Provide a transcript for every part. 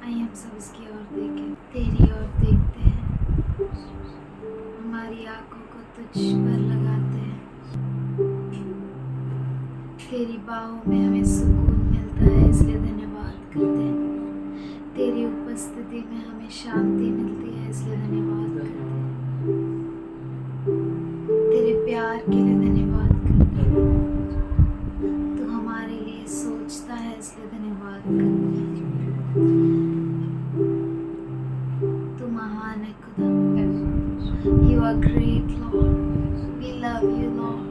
आइए हम सब इसकी ओर देखें, तेरी ओर देखते हैं, हमारी आंखों को तुझ पर लगाते हैं। तेरी बाहों में हमें सुकून मिलता है, इसलिए धन्यवाद करते हैं। तेरी उपस्थिति में हमें शांति मिलती है, इसलिए धन्यवाद करते हैं। तेरे प्यार के लिए धन्यवाद करते हैं। तू हमारे लिए सोचता है, इसलिए धन्यवाद करते हैं। तू महान है खुदा। You are great, Lord. We love you, Lord.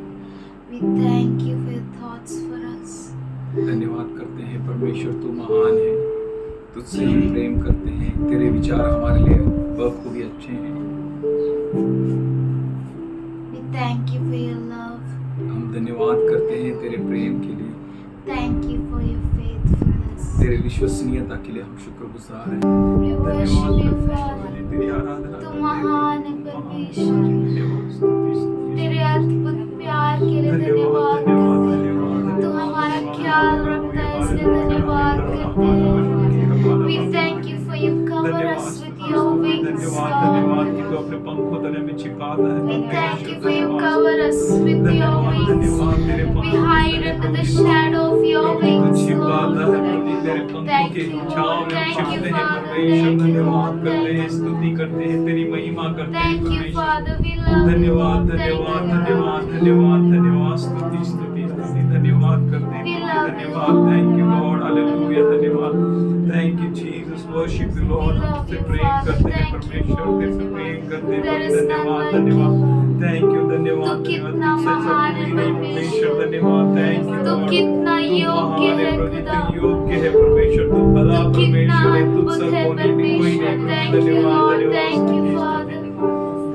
We thank you for your thoughts for us. धन्यवाद करते हैं परमेश्वर, तू महान है, तुझसे हम प्रेम करते हैं, तेरे विचार हमारे लिए बखूबी अच्छे हैं। We thank you for your love. हम धन्यवाद करते हैं तेरे प्रेम के लिए, Thank you for your faithfulness. तेरे विश्वसनीयता के लिए हम शुक्रगुजार हैं। We worship you, धन्यवाद Father. तेरी आराधना तू करते महान है हैं। परमेश्वर। धन्यवाद, स्तुति, स्तुति। तेरे अद्भुत प्यार के लिए धन्यवाद, धन्यवाद धन्यवाद, करते हैं। धन्यवाद, तू हमारा ख्याल रखता है, इसलिए धन्यवाद करते हैं। We thank you for you cover us with your wings, धन्यवाद Lord. कि तू अपने पंखों तले में छिपाता है। We thank you for you cover us with your wings. We hide under the shadow of your wings, Lord. Thank you, Lord. Thank you, Father. Thank you, Lord. Thank you. स्तुति करते हैं, तेरी महिमा करते हैं Thank you, परमेश्वर। Father. We love you. धन्यवाद, Thank धन्यवाद, you, धन्यवाद, Lord. धन्यवाद, धन्यवाद, स्तुति, स्तुति, स्तुति, धन्यवाद करते We हैं, love you, धन्यवाद, Lord. Thank you Lord, hallelujah, धन्यवाद, thank you Jesus, worship you Lord, We हम love तुझसे you, प्रेम Father. करते हैं Thank you, परमेश्वर, Lord. तेरे से प्रेम करते हैं, There is none धन्यवाद, like धन्यवाद, you. थैंक यू, धन्यवाद, तू धन्यवाद, कितना तुझसे सब महान कोई है नहीं परमेश्वर, धन्यवाद, थैंक यू तू लॉर्ड, कितना तू योग्य महान है है प्रभु, खुदा। तू योग्य है परमेश्वर, तू भला तू कितना परमेश्वर है, अद्भुत तुझसे है कोई नहीं, कोई परमेश्वर। नहीं, Thank you, धन्यवाद, Lord. धन्यवाद, Thank you, स्तुति, Father.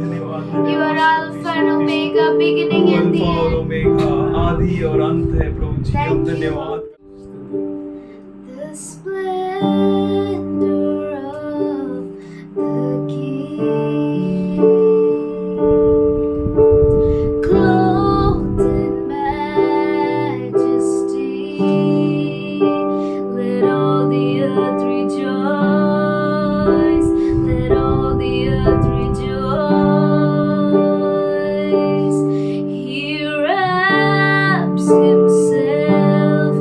धन्यवाद, You are धन्यवाद, Alpha and Omega, beginning and the और end. ओमेगा, आदि और अंत है प्रभु जी, Thank हम you. धन्यवाद। The splendor of the King, clothed in majesty, let all the earth rejoice, let all the earth rejoice. He wraps himself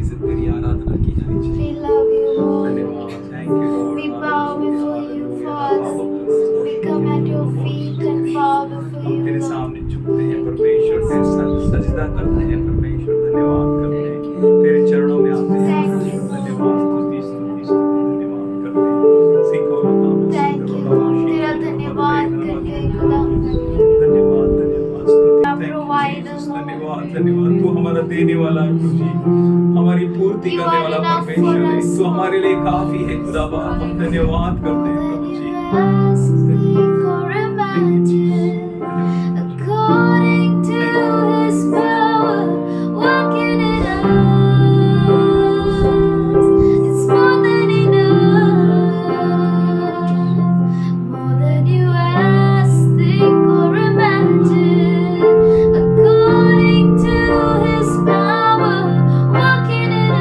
जिंदगी से तेरी आराधना की जानी We चाहिए। love you, Lord. धन्यवाद, thank you Lord. We bow before you, Father. We come at your feet and bow before हम you, तेरे Lord. सामने झुकते हैं परमेश्वर, तेरे सजदा करते हैं परमेश्वर, धन्यवाद करते हैं, तेरे चरणों में आते हैं परमेश्वर, धन्यवाद, स्तुति स्तुति स्तुति, धन्यवाद करते हैं। सीखो Thank you, Lord. तेरा धन्यवाद करते हैं खुदा। धन्यवाद धन्यवाद, स्तुति, आप thank you, provider Jesus, हो। धन्यवाद धन्यवाद, तू हमारा देने वाला है प्रभु जी, हमारी पूर्ति You करने are वाला enough परमेश्वर for है, us, तू हमारे लिए काफी है खुदा बाप, हम धन्यवाद करते हैं प्रभु जी। Ask, think, or imagine, according to His power, working in us. It's more than enough, more than you ask, think, or imagine, according to His power, working in us.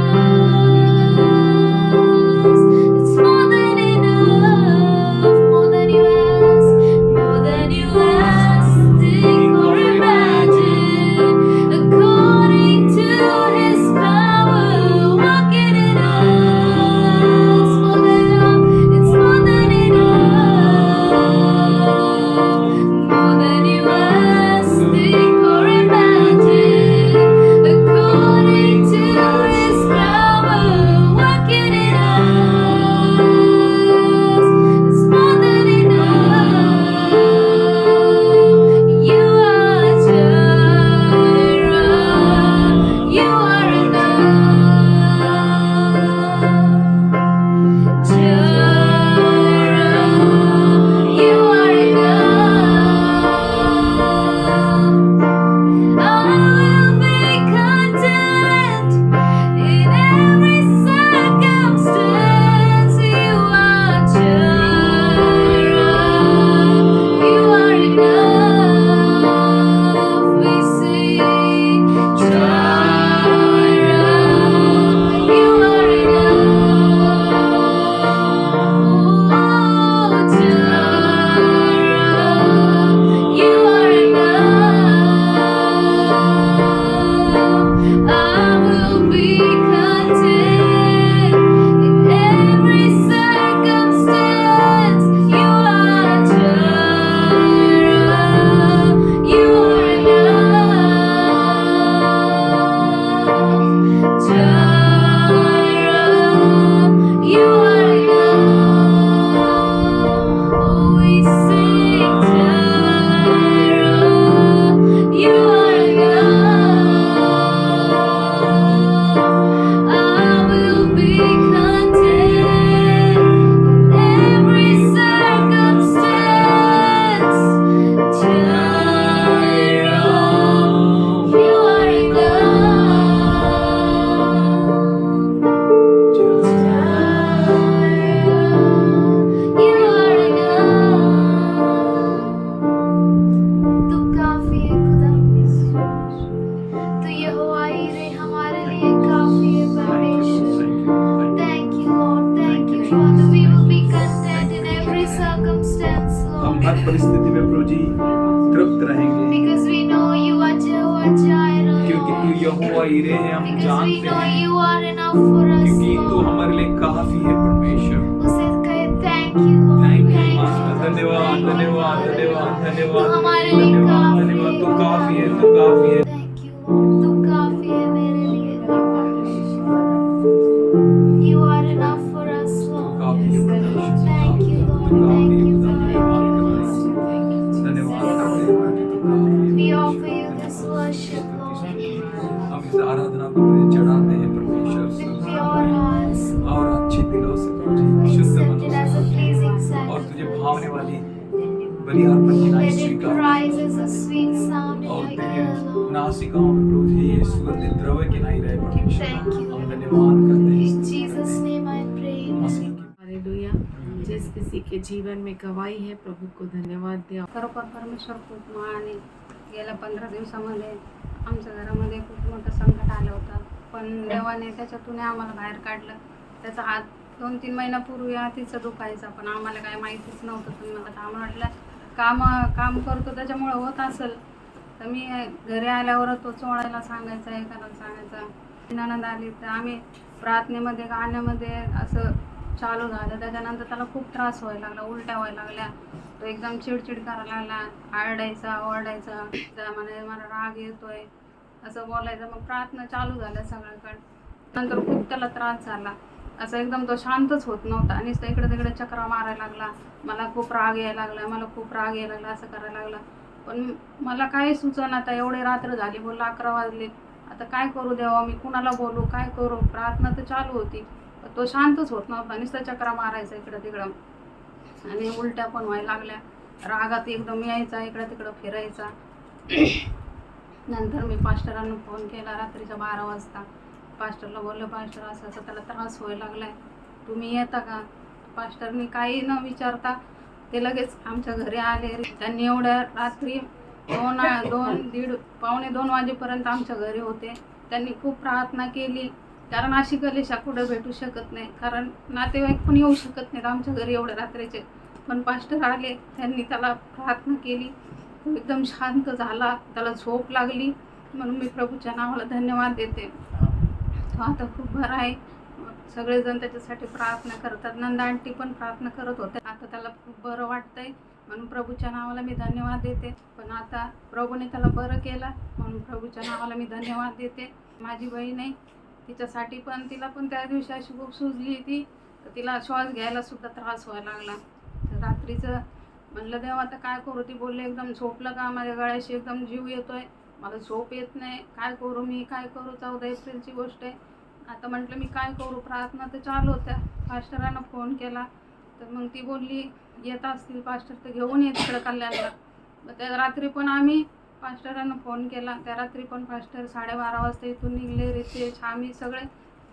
It's more than enough, more than you ask, more than you ask, think or imagine, according to His power, working in us. More than enough, it's more than enough, more than you ask, think or imagine, according to His power, working in us. It's more than enough. You are Jireh. You are enough. Jireh. You are enough. I will be content in every circumstance. You are Jireh. You are enough. We sing Jireh. You are enough. Oh, Jireh. You are enough. I will be content in every circumstance. You are Jireh. You are enough. Jireh. You are enough. Oh, we sing Jireh. You are enough. I will be content in every circumstance. Jireh, you are enough. Jireh, you are enough. तू काफी है खुदा, तू यहोवा ईरे हमारे लिए काफी है परमेश्वर। Thank you, Lord. Thank you, Father. We will be content in every circumstance, हम Lord, हर परिस्थिति में प्रभु जी तृप्त रहेंगे, because we know you are Jehovah Jireh, क्योंकि तू Lord. यहोवा यीरे है, हम Because we जानते know हैं, you are enough for us, क्योंकि तू Lord. हमारे लिए काफी है परमेश्वर। उसे कहे thank you, Lord. Thank you Thank master, you. धन्यवाद Thank you, धन्यवाद Father. धन्यवाद तू धन्यवाद हमारे लिए धन्यवाद काफी धन्यवाद, तू है, काफी है, खुदा। तू काफी है। Thank you, Lord. तू काफी है मेरे लिए। You are enough for us, Lord. काफी है परमेश्वर, Thank you, तू Lord. काफी Thank है you, खुदा, धन्यवाद Father. करते हैं, धन्यवाद करते हैं, तू काफी है We परमेश्वर, offer you this धन्यवाद, worship, स्तुति, Lord, स्तुति। हम इस आराधना को तुझे चढ़ाते हैं परमेश्वर, with स्तुति pure hearts, और Lord. अच्छे दिलों से प्रभु जी, शुद्ध Accept मनों it से as a pleasing और तुझे sacrifice. भावने वाली बलि अर्पण की नाई Let it स्वीकार rise as a sweet sound in और your तेरे ear, Lord. नासिकाओं में प्रभु जी ये सुगंधित द्रव्य की नाई रहे परमेश्वर। Thank you. हम धन्यवाद करते हैं, In स्तुति Jesus' करते name I हैं, pray. मसीह के हालेलुया। जिस किसी के जीवन में गवाही है, प्रभु को धन्यवाद द्या। खरोखर परमेश्वर खूप महान आहे. गेल्या 15 दिवसामध्ये आमच्या घरामध्ये खूप मोठं संकट आलं होतं, पण देवाने त्याच्यातून आम्हाला बाहेर काढलं. त्याचा हात 2-3 महिन्यापूर्वी तिचं दुखायचं, पण आम्हाला काय माहितीच नव्हतं. पण मला तर आम्हाला वाटलं काम करतो त्याच्यामुळं होत असेल. तर मी घरी आल्यावर तो चोळायला सांगायचा, हे करायला सांगायचा. नणंद आली तर आम्ही प्रार्थनेमध्ये गाण्यामध्ये असं चालू झालं. त्याच्यानंतर त्याला खूप त्रास व्हायला लागला, उलट्या व्हायला लागल्या. तो एकदम चिडचिड करायला लागला, आरडायचा, ओरडायचा, म्हणे मला राग येतोय असं बोलायचं. मग प्रार्थना चालू झाल्या सगळ्यांकडे. नंतर खूप त्याला त्रास झाला. असं एकदम तो शांतच होत नव्हता आणि इकडे तिकडे चक्रा मारायला लागला. मला खूप राग यायला लागला, मला खूप राग यायला लागला असं करायला लागला. पण मला काही सुचना. आता एवढे रात्र झाली, बोलला 11 वाजले. आता काय करू देवा, मी कुणाला बोलू, काय करू. प्रार्थना तर चालू होती, तो शांतच होत नव्हता. नुसतं चक्रा मारायचा इकडं तिकडं आणि उलट्या पण व्हायला लागल्या. रागात एकदम यायचा, इकडं तिकडं फिरायचा. नंतर मी पास्टरांना फोन केला रात्रीच्या 12 वाजता. पास्टरला बोललं, पास्टर असं असं त्याला त्रास व्हायला लागलाय, तुम्ही येता का. पास्टरनी काही न विचारता ते लगेच आमच्या घरी आले. त्यांनी एवढ्या रात्री 2:30 वाजेपर्यंत आमच्या घरी होते. त्यांनी खूप प्रार्थना केली, कारण अशी कलेशा कुठं भेटू शकत नाही, कारण नातेवाईक पण येऊ शकत नाहीत आमच्या घरी एवढ्या रात्रीचे. पण पास्टर आले, त्यांनी त्याला प्रार्थना केली, तो एकदम शांत झाला, त्याला झोप लागली. म्हणून मी प्रभूच्या नावाला धन्यवाद देते. तो आता खूप बरा आहे. सगळेजण त्याच्यासाठी प्रार्थना करतात. नंदा आंटी पण प्रार्थना करत होते. आता त्याला खूप बरं वाटतंय, म्हणून प्रभूच्या नावाला मी धन्यवाद देते. पण आता प्रभूने त्याला बरं केलं, म्हणून प्रभूच्या नावाला मी धन्यवाद देते. माझी बहीण आहे, तिच्यासाठी पण तिला पण त्या दिवशी अशी खूप सुजली होती, तर तिला श्वास घ्यायला सुद्धा त्रास व्हायला लागला. तर रात्रीचं म्हणलं देवा आता काय करू. ती बोलले एकदम झोपलं का, माझ्या गळ्याशी एकदम जीव येतोय, मला झोप येत नाही, काय करू मी, काय करू. 14 एप्रिलची गोष्ट आहे. आता म्हटलं मी काय करू. प्रार्थना तर चालू होत्या. पास्टरांना फोन केला तर मग ती बोलली येत असतील पास्टर तर घेऊन ये तिकडं कल्याणला. मग त्या रात्री पण आम्ही पास्टरांना फोन केला. त्या रात्री पण पास्टर 12:30 वाजता इथून निघले. रितेश, आम्ही सगळे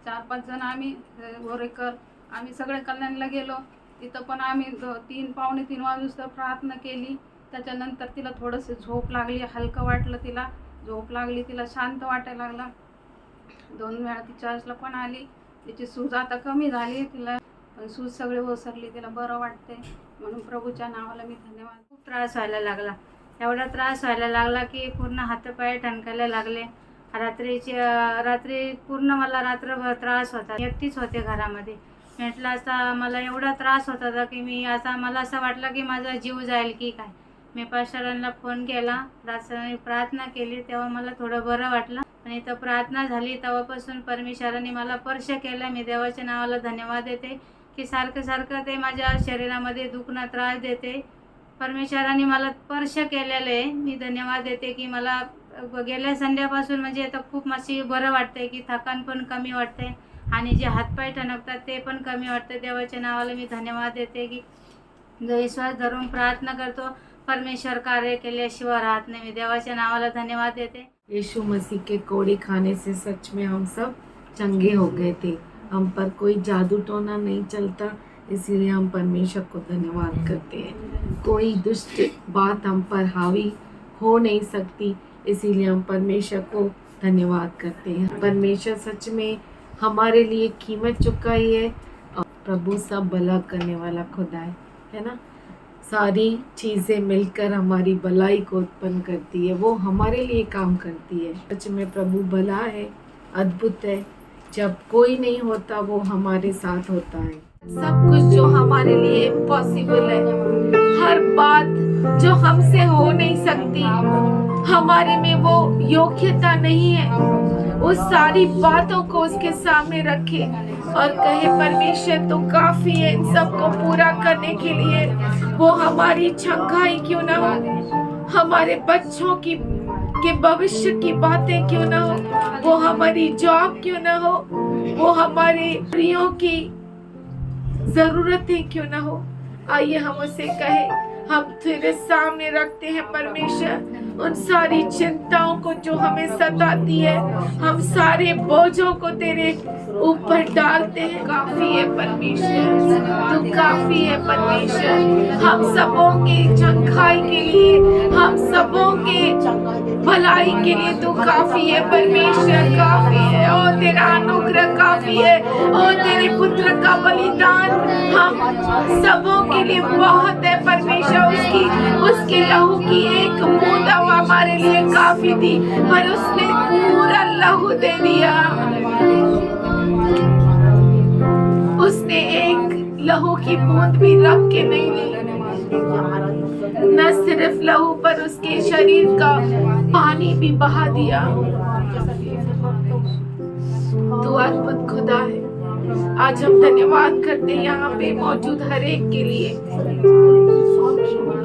4-5 जण आम्ही गोरेकर आम्ही सगळे कल्याणला गेलो. तिथं पण आम्ही 3-3:15 वाजता प्रार्थना केली. त्याच्यानंतर तिला थोडंसं झोप लागली, हलकं वाटलं, तिला झोप लागली, तिला शांत वाटायला लागला. 2 वेळा ती चर्चला पण आली. तिची सूज आता कमी झाली, तिला पण सूज सगळी ओसरली, तिला बरं वाटते. म्हणून प्रभूच्या नावाला मी धन्यवाद. खूप त्रास व्हायला लागला, एवढा त्रास व्हायला लागला की पूर्ण हातपाय ठणकायला लागले. रात्री पूर्ण मला रात्रभर त्रास होता. एकटीच होते घरामध्ये. म्हटलं असा मला एवढा त्रास होत होता की मला असं वाटलं की माझा जीव जाईल की काय. मी पास्टरांना फोन केला, प्रार्थना केली, तेव्हा मला थोडं बरं वाटलं. आणि इथं प्रार्थना झाली तेव्हापासून परमेश्वराने मला स्पर्श केला. मी देवाच्या नावाला धन्यवाद देते की सारखं ते माझ्या शरीरामध्ये दुखणं त्रास देते. परमेश्वराने मला स्पर्श केलेलं आहे. मी धन्यवाद देते की मला गेल्या संध्यापासून म्हणजे आता खूप अशी बरं वाटतंय की थकान पण कमी वाटते आणि जे हातपाय ठणकतात ते पण कमी वाटते. देवाच्या नावाला मी धन्यवाद देते की जो विश्वास धरून प्रार्थना करतो परमेश्वर कार्य केल्याशिवाय राहत नाही. मी देवाच्या नावाला धन्यवाद देते. यीशु मसीह के कोड़े खाने से सच में हम सब चंगे हो गए थे। हम पर कोई जादू टोना नहीं चलता, इसीलिए हम परमेश्वर को धन्यवाद करते हैं। कोई दुष्ट बात हम पर हावी हो नहीं सकती, इसीलिए हम परमेश्वर को धन्यवाद करते हैं। परमेश्वर सच में हमारे लिए कीमत चुकाई है। और प्रभु सब भला करने वाला खुदा है ना। सारी चीज़ें मिलकर हमारी भलाई को उत्पन्न करती है, वो हमारे लिए काम करती है। सच में प्रभु भला है, अद्भुत है। जब कोई नहीं होता वो हमारे साथ होता है। सब कुछ जो हमारे लिए इम्पॉसिबल है, हर बात जो हमसे हो नहीं सकती, हमारे में वो योग्यता नहीं है, उस सारी बातों को उसके सामने रखे और कहे परमेश्वर तो काफी है इन सब को पूरा करने के लिए। वो हमारी छंगाई क्यों ना हो, हमारे बच्चों के भविष्य की बातें क्यों ना हो, वो हमारी जॉब क्यों ना हो, वो हमारे प्रियों की जरूरतें क्यों ना हो, आइए हम उसे कहे। हम तेरे सामने रखते हैं परमेश्वर उन सारी चिंताओं को जो हमें सताती है, हम सारे बोझों को तेरे ऊपर डालते हैं। काफी है परमेश्वर, तू काफी है परमेश्वर। हम सबों के चंगाई के लिए, हम सबों के भलाई के लिए तू काफी है परमेश्वर, काफी है। और तेरा अनुग्रह काफी है, और तेरे पुत्र का बलिदान हम सबों के लिए बहुत है परमेश्वर। उसके लहू की एक बूंद हमारे लिए काफी थी, पर उसने पूरा लहू दे दिया। उसने एक लहू की बूंद भी रख के नहीं ली, न सिर्फ लहू पर उसके शरीर का पानी भी बहा दिया। तू अद्भुत खुदा है। आज हम धन्यवाद करते हैं यहाँ पे मौजूद हर एक के लिए।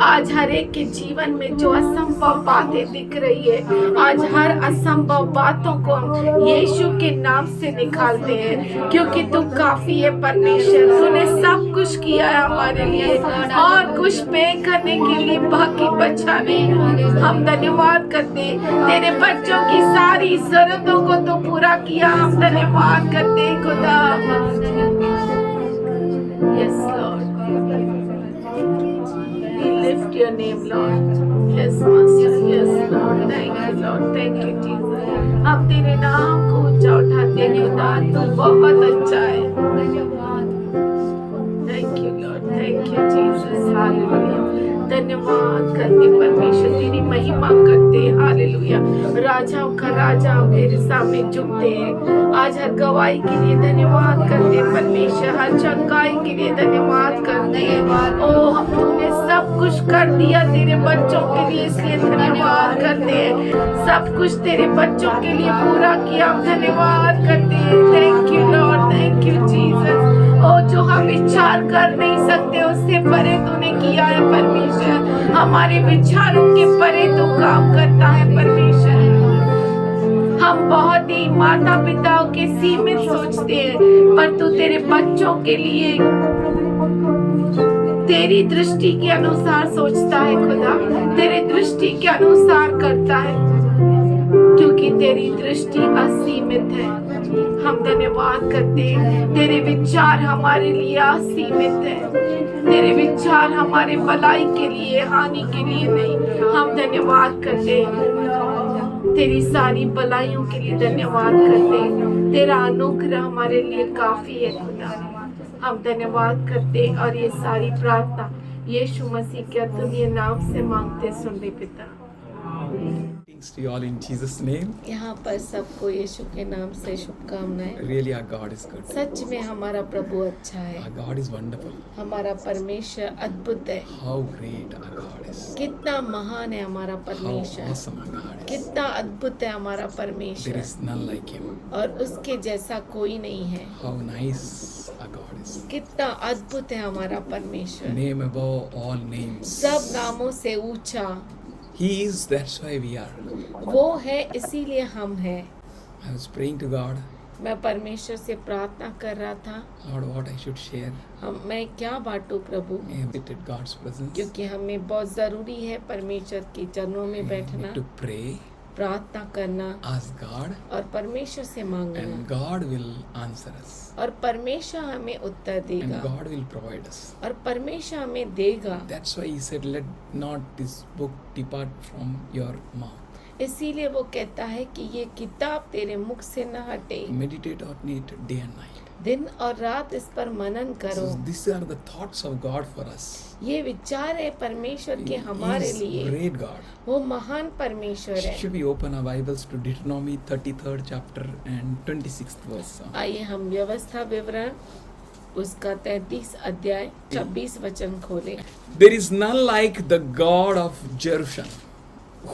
आज हर एक के जीवन में जो असंभव बातें दिख रही है, आज हर असंभव बातों को हम यीशु के नाम से निकालते हैं, क्योंकि तू काफी है परमेश्वर। तूने सब कुछ किया है हमारे लिए, और कुछ पे करने के लिए बाकी बचा नहीं। हम धन्यवाद करते हैं, तेरे बच्चों की सारी जरूरतों को तो पूरा किया। हम धन्यवाद करते हैं खुदा। Yes, Lord. We lift your name, Lord. Yes, Master. Yes, Lord. Thank you, Lord. Thank you, Jesus. हम तेरे नाम को ऊंचा उठाते हैं खुदा, तू बहुत अच्छा है। Thank you, Lord. Thank you, Jesus. Hallelujah. धन्यवाद करते परमेश्वर, तेरी महिमा करते। हालेलुया। राजाओं का राजा तेरे सामने झुकते हैं। आज हर गवाही के लिए धन्यवाद करते परमेश्वर, हर चंगाई के लिए धन्यवाद करते हैं। ओ हम तूने सब कुछ कर दिया तेरे बच्चों के लिए, इसलिए धन्यवाद करते हैं। सब कुछ तेरे बच्चों के लिए पूरा किया, हम धन्यवाद करते हैं। Thank you Lord, thank you Jesus. ओ जो हम विचार कर नहीं सकते उससे परे तूने किया है परमेश्वर। हमारे विचारों के परे तू काम करता है परमेश्वर। हम बहुत ही माता पिताओं के सीमित सोचते हैं, पर तू तेरे बच्चों के लिए तेरी दृष्टि के अनुसार सोचता है खुदा, तेरी दृष्टि के अनुसार करता है, क्योंकि तेरी दृष्टि असीमित है। हम धन्यवाद करते हैं, तेरे विचार हमारे लिए असीमित है। तेरे विचार हमारे भलाई के लिए, हानि के लिए नहीं। हम धन्यवाद करते हैं, तेरी सारी भलाइयों के लिए धन्यवाद करते हैं। तेरा अनुग्रह हमारे लिए काफी है खुदा। हम धन्यवाद करते हैं, और ये सारी प्रार्थना यीशु मसीह के अतुल्य नाम से मांगते सुन ले पिता। Greetings to you all in Jesus' name. यहाँ पर सबको यीशु के नाम से शुभकामनाएं। Really, our God is good. सच में हमारा प्रभु अच्छा है, Our God is wonderful. हमारा परमेश्वर अद्भुत है। How great our God is. कितना महान है हमारा How परमेश्वर, awesome our God is. कितना अद्भुत है हमारा There परमेश्वर, is none like Him. और उसके जैसा कोई नहीं है। How nice our God is. कितना अद्भुत है हमारा परमेश्वर, Name above all names. सब नामों से ऊंचा He is, that's why we are. वो है, iसीलिए हम हैं। I was praying to God, मैं परमेश्वर से प्रार्थना कर रहा था, Lord, what I should share. मैं क्या बांटूं प्रभु, I have visited God's presence. क्योंकि हमें बहुत जरूरी है परमेश्वर के चरणों में I बैठना, need to pray, प्रार्थना करना ask God, और परमेश्वर से मांगना, and God will answer us. और परमेश्वर हमें उत्तर And देगा, God will provide us. और परमेश्वर हमें देगा। That's why He said, let not this book depart from your mouth. इसीलिए वो कहता है कि ये किताब तेरे मुख से न हटे, Meditate on it day and night. दिन और रात इस पर मनन करो। So these are the thoughts of God for us. ये विचार है परमेश्वर के He हमारे is लिए, great God. वो महान परमेश्वर है। Should we open our Bibles to Deuteronomy 33rd chapter and 26th verse? आइए हम व्यवस्था विवरण उसका 33 अध्याय 26 वचन खोलें। There is none like the God of Jerusalem,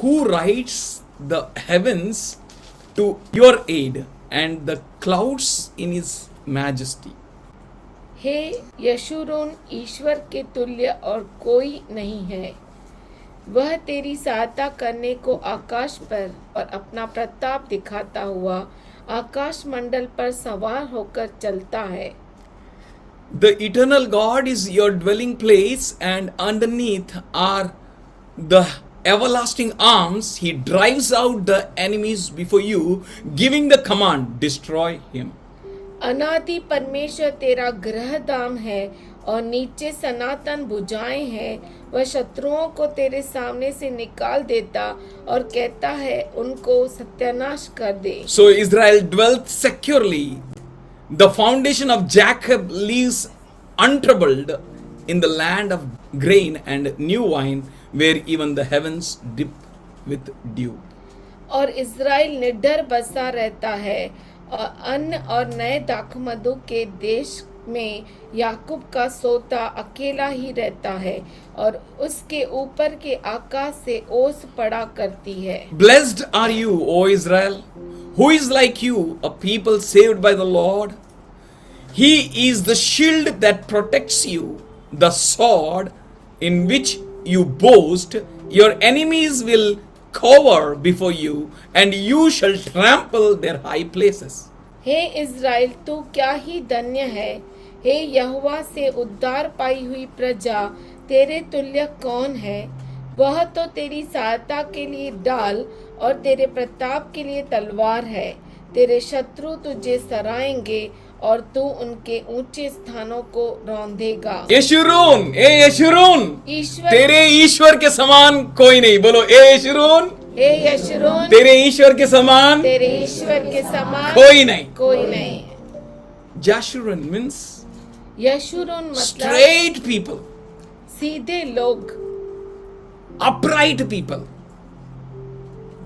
who writes the heavens to your aid and the clouds in His majesty. हे यशूरून, ईश्वर के तुल्य और कोई नहीं है। वह तेरी सहायता करने को आकाश पर और अपना प्रताप दिखाता हुआ आकाश मंडल पर सवार होकर चलता है। The eternal God is your dwelling place, and underneath are the everlasting arms. He drives out the enemies before you, giving the command, destroy him. अनादि परमेश्वर तेरा गृह धाम है, और नीचे सनातन भुजाएं हैं। वह शत्रुओं को तेरे सामने से निकाल देता और कहता है, उनको सत्यानाश कर दे। So Israel dwelt securely. The foundation of Jacob lives untroubled in the land of grain and new wine, where even the heavens drip with dew. और इज़राइल निडर बसा रहता है, और अन्न और नए दाखमधु के देश में याकूब का सोता अकेला ही रहता है और उसके ऊपर के आकाश से ओस पड़ा करती है। Blessed are you, O Israel, who is like you, a people saved by the Lord. He is the shield that protects you, the sword in which you boast. Your enemies will cower before you, and you shall trample their high places. हे Israel, तू क्या ही धन्य है। हे यहोवा से उद्धार पाई हुई प्रजा, तेरे तुल्य कौन है। वह तो तेरी सहायता के लिए ढाल और तेरे प्रताप के लिए तलवार है। तेरे शत्रु तुझे सराएंगे और तू उनके ऊंचे स्थानों को रौंदेगा। यशूरून, ए यशूरून, ईश्वर, तेरे ईश्वर के समान कोई नहीं। बोलो ए यशूरून, हे यशूरून, तेरे ईश्वर के समान तेरे ईश्वर के समान कोई नहीं। कोई नहीं। Jeshurun means यशूरून मतलब straight people, सीधे लोग, upright people,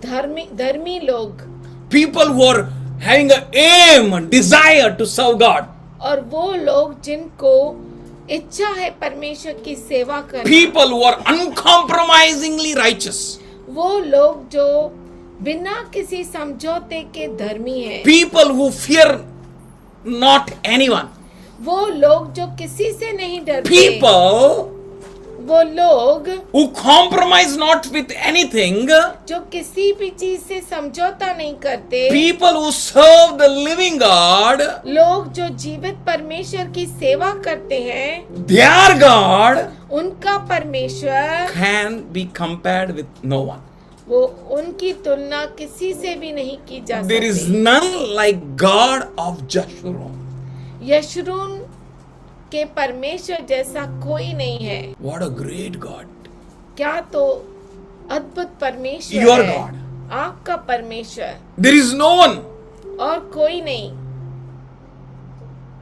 धर्मी लोग, people who are having an aim, desire to serve God, और वो लोग जिनको इच्छा है परमेश्वर की सेवा करना, people who are uncompromisingly righteous, वो लोग जो बिना किसी समझौते के धर्मी हैं, people who fear not anyone, वो लोग जो किसी से नहीं डरते, people वो लोग who compromise not with anything, जो किसी भी चीज से समझौता नहीं करते, people who serve the living God, लोग जो जीवित परमेश्वर की सेवा करते हैं, their God उनका परमेश्वर can be compared with no one. वो उनकी तुलना किसी से भी नहीं की जा There is सकती। none like God of Jeshurun. यशरून के परमेश्वर जैसा कोई नहीं है। What a great God. क्या तो अद्भुत परमेश्वर Your है, God. आपका परमेश्वर, There is no one, और कोई नहीं,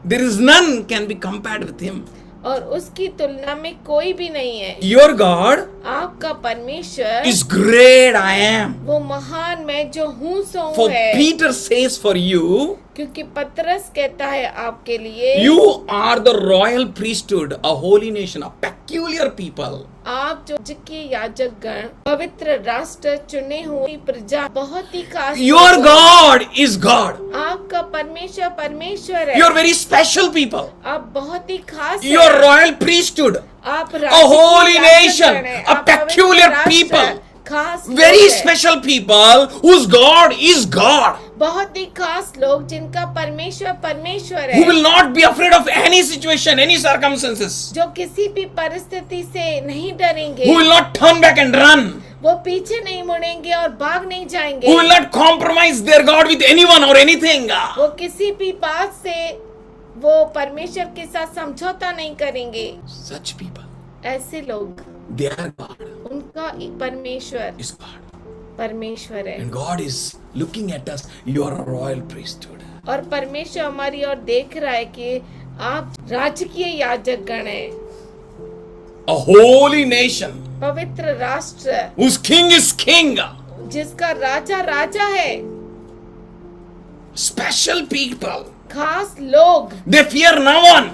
there is none can be compared with him. और उसकी तुलना में कोई भी नहीं है। Your God आपका परमेश्वर is great I am. वो महान मैं जो हूँ सो हूँ For है। Peter says for you, क्योंकि पतरस कहता है आपके लिए, you are the royal priesthood, a holy nation, a peculiar people. आप जो के याजक गण, पवित्र राष्ट्र, चुने हुई प्रजा, बहुत ही खास। Your God is God. आपका परमेश्वर परमेश्वर है। You are very special people. आप बहुत ही खास You are royal priesthood, आप a holy राष्ट्रीय nation, याजक हैं, a आप पवित्र peculiar राष्ट्र, people, खास very लोग हैं। special people whose God is God, बहुत ही खास लोग जिनका परमेश्वर परमेश्वर who है, will not be afraid of any situation, any circumstances, जो किसी भी परिस्थिति से नहीं डरेंगे, who will not turn back and run, वो पीछे नहीं मुड़ेंगे और भाग नहीं जाएंगे, who will not compromise their God with anyone or anything. वो किसी भी बात से वो परमेश्वर के साथ समझौता नहीं करेंगे। Such people, ऐसे लोग, their God उनका परमेश्वर is God. परमेश्वर है, And God is looking at us, you are a royal priesthood. और परमेश्वर हमारी ओर देख रहा है कि आप राजकीय याजक गण हैं, A holy nation, पवित्र राष्ट्र, whose king is king. जिसका राजा राजा है, Special people. खास लोग, They fear no one.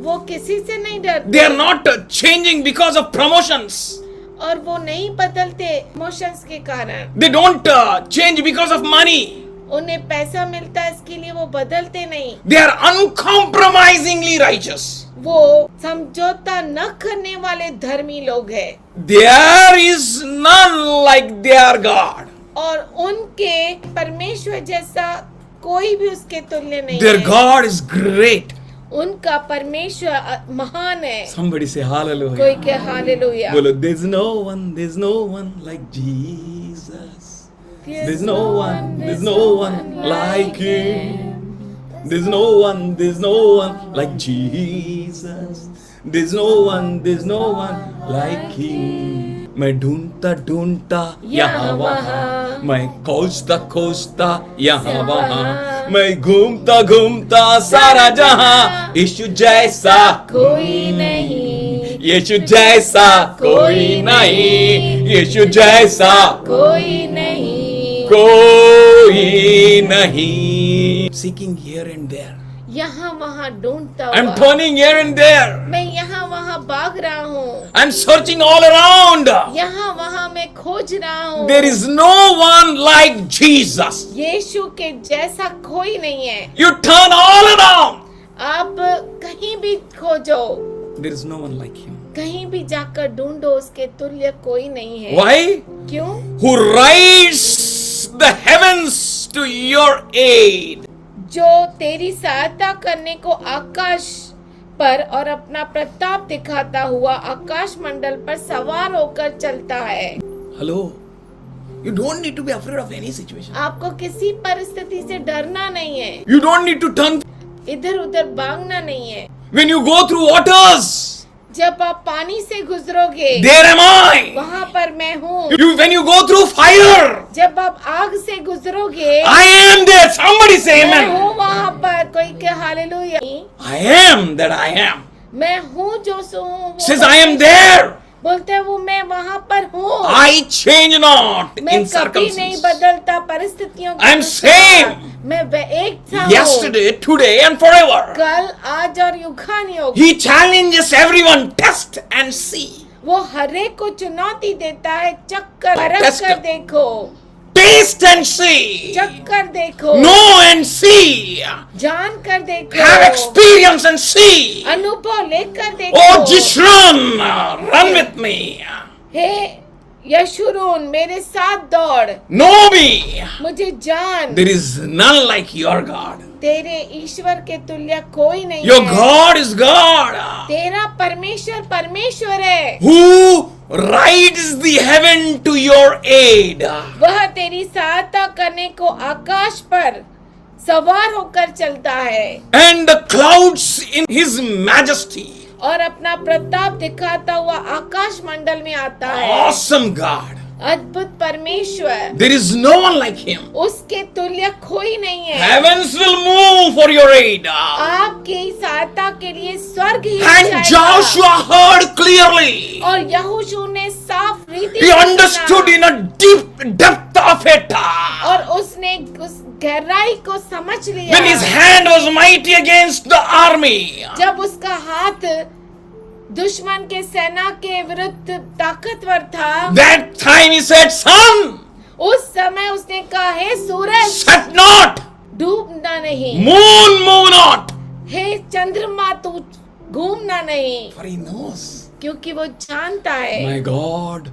वो किसी से नहीं They डरते, are not changing because of promotions. और वो नहीं बदलते इमोशंस के कारण। They don't change because of money. उन्हें पैसा मिलता है इसके लिए वो बदलते नहीं। They are uncompromisingly righteous. वो समझौता न करने वाले धर्मी लोग हैं, There is none like their God. और उनके परमेश्वर जैसा कोई भी उसके तुल्य नहीं Their है। God is great. उनका परमेश्वर महान है। Somebody say hallelujah. कोई के hallelujah. Bolo, there's no one like Jesus. There's no one like him. There's no one like Jesus. There's no one like him. मैं ढूंढता ढूंढता यहाँ वहाँ, मैं खोजता यहाँ वहाँ, मैं घूमता घूमता सारा जहाँ, यीशु जैसा कोई नहीं, यीशु जैसा कोई नहीं, यीशु जैसा कोई नहीं। कोई नहीं. seeking here and there. यहाँ वहाँ ढूंढता I'm हुआ turning here and there. मैं यहाँ वहाँ भाग रहा हूँ, I'm searching all around. यहाँ वहाँ मैं खोज रहा हूँ। There is no one like Jesus. यीशु के जैसा कोई नहीं है। You turn all around. आप कहीं भी खोजो, There is no one like him. कहीं भी जाकर ढूंढो, उसके तुल्य कोई नहीं है। Why? क्यों? Who rides the heavens to your aid. जो तेरी सहायता करने को आकाश पर और अपना प्रताप दिखाता हुआ आकाश मंडल पर सवार होकर चलता है। Hello. You don't need to be afraid of any situation. आपको किसी परिस्थिति से डरना नहीं है, You don't need to turn. इधर उधर भागना नहीं है। When you go through waters, जब आप पानी से गुजरोगे, there am I. वहाँ पर मैं हूँ। When you go through fire, जब आप आग से गुजरोगे, I am there. Somebody say मैं amen. हूँ वहाँ पर। कोई के hallelujah. I am that I am. मैं हूँ जो सो हूँ। वो Says I am there. बोलते हैं वो मैं वहाँ पर हूँ। I change not मैं in कभी नहीं circumstances. बदलता परिस्थितियों के I am अनुसार। same. मैं एक था हूँ। Yesterday, today and forever. कल, आज और युगानियों। He challenges everyone. Test and see. वो हरेक को चुनौती देता है, चक्कर परख Test. कर देखो, Taste and see. चक्कर देखो, Know and see. जान कर देखो, Have experience and see. अनुभव लेकर देखो। Oh, just run. Run with me. हे यशुरून, मेरे साथ दौड़, Know me. मुझे जान। There is none like your God. तेरे ईश्वर के तुल्य कोई नहीं Your है। God is God. तेरा परमेश्वर परमेश्वर है। Who rides the heaven to your aid. वह तेरी सहायता करने को आकाश पर सवार होकर चलता है And the clouds in his majesty. और अपना प्रताप दिखाता हुआ आकाश मंडल में आता है। Awesome God. अद्भुत परमेश्वर, There is no one like him. उसके तुल्य कोई नहीं है। Heavens will move for your aid. आपकी सहायता के लिए स्वर्ग ही And जाएगा। Joshua heard clearly. और यहोशू ने साफ रीति He से understood सुना in a deep depth of it. और उसने उस गहराई को समझ लिया। When his hand was mighty against the army. जब उसका हाथ दुश्मन के सेना के विरुद्ध ताकतवर था, That time he said, Sun, उस समय उसने कहा, हे सूरज set not. डूबना नहीं, Moon, move not. हे चंद्रमा तू घूमना नहीं, For he knows. क्योंकि वो जानता है My God,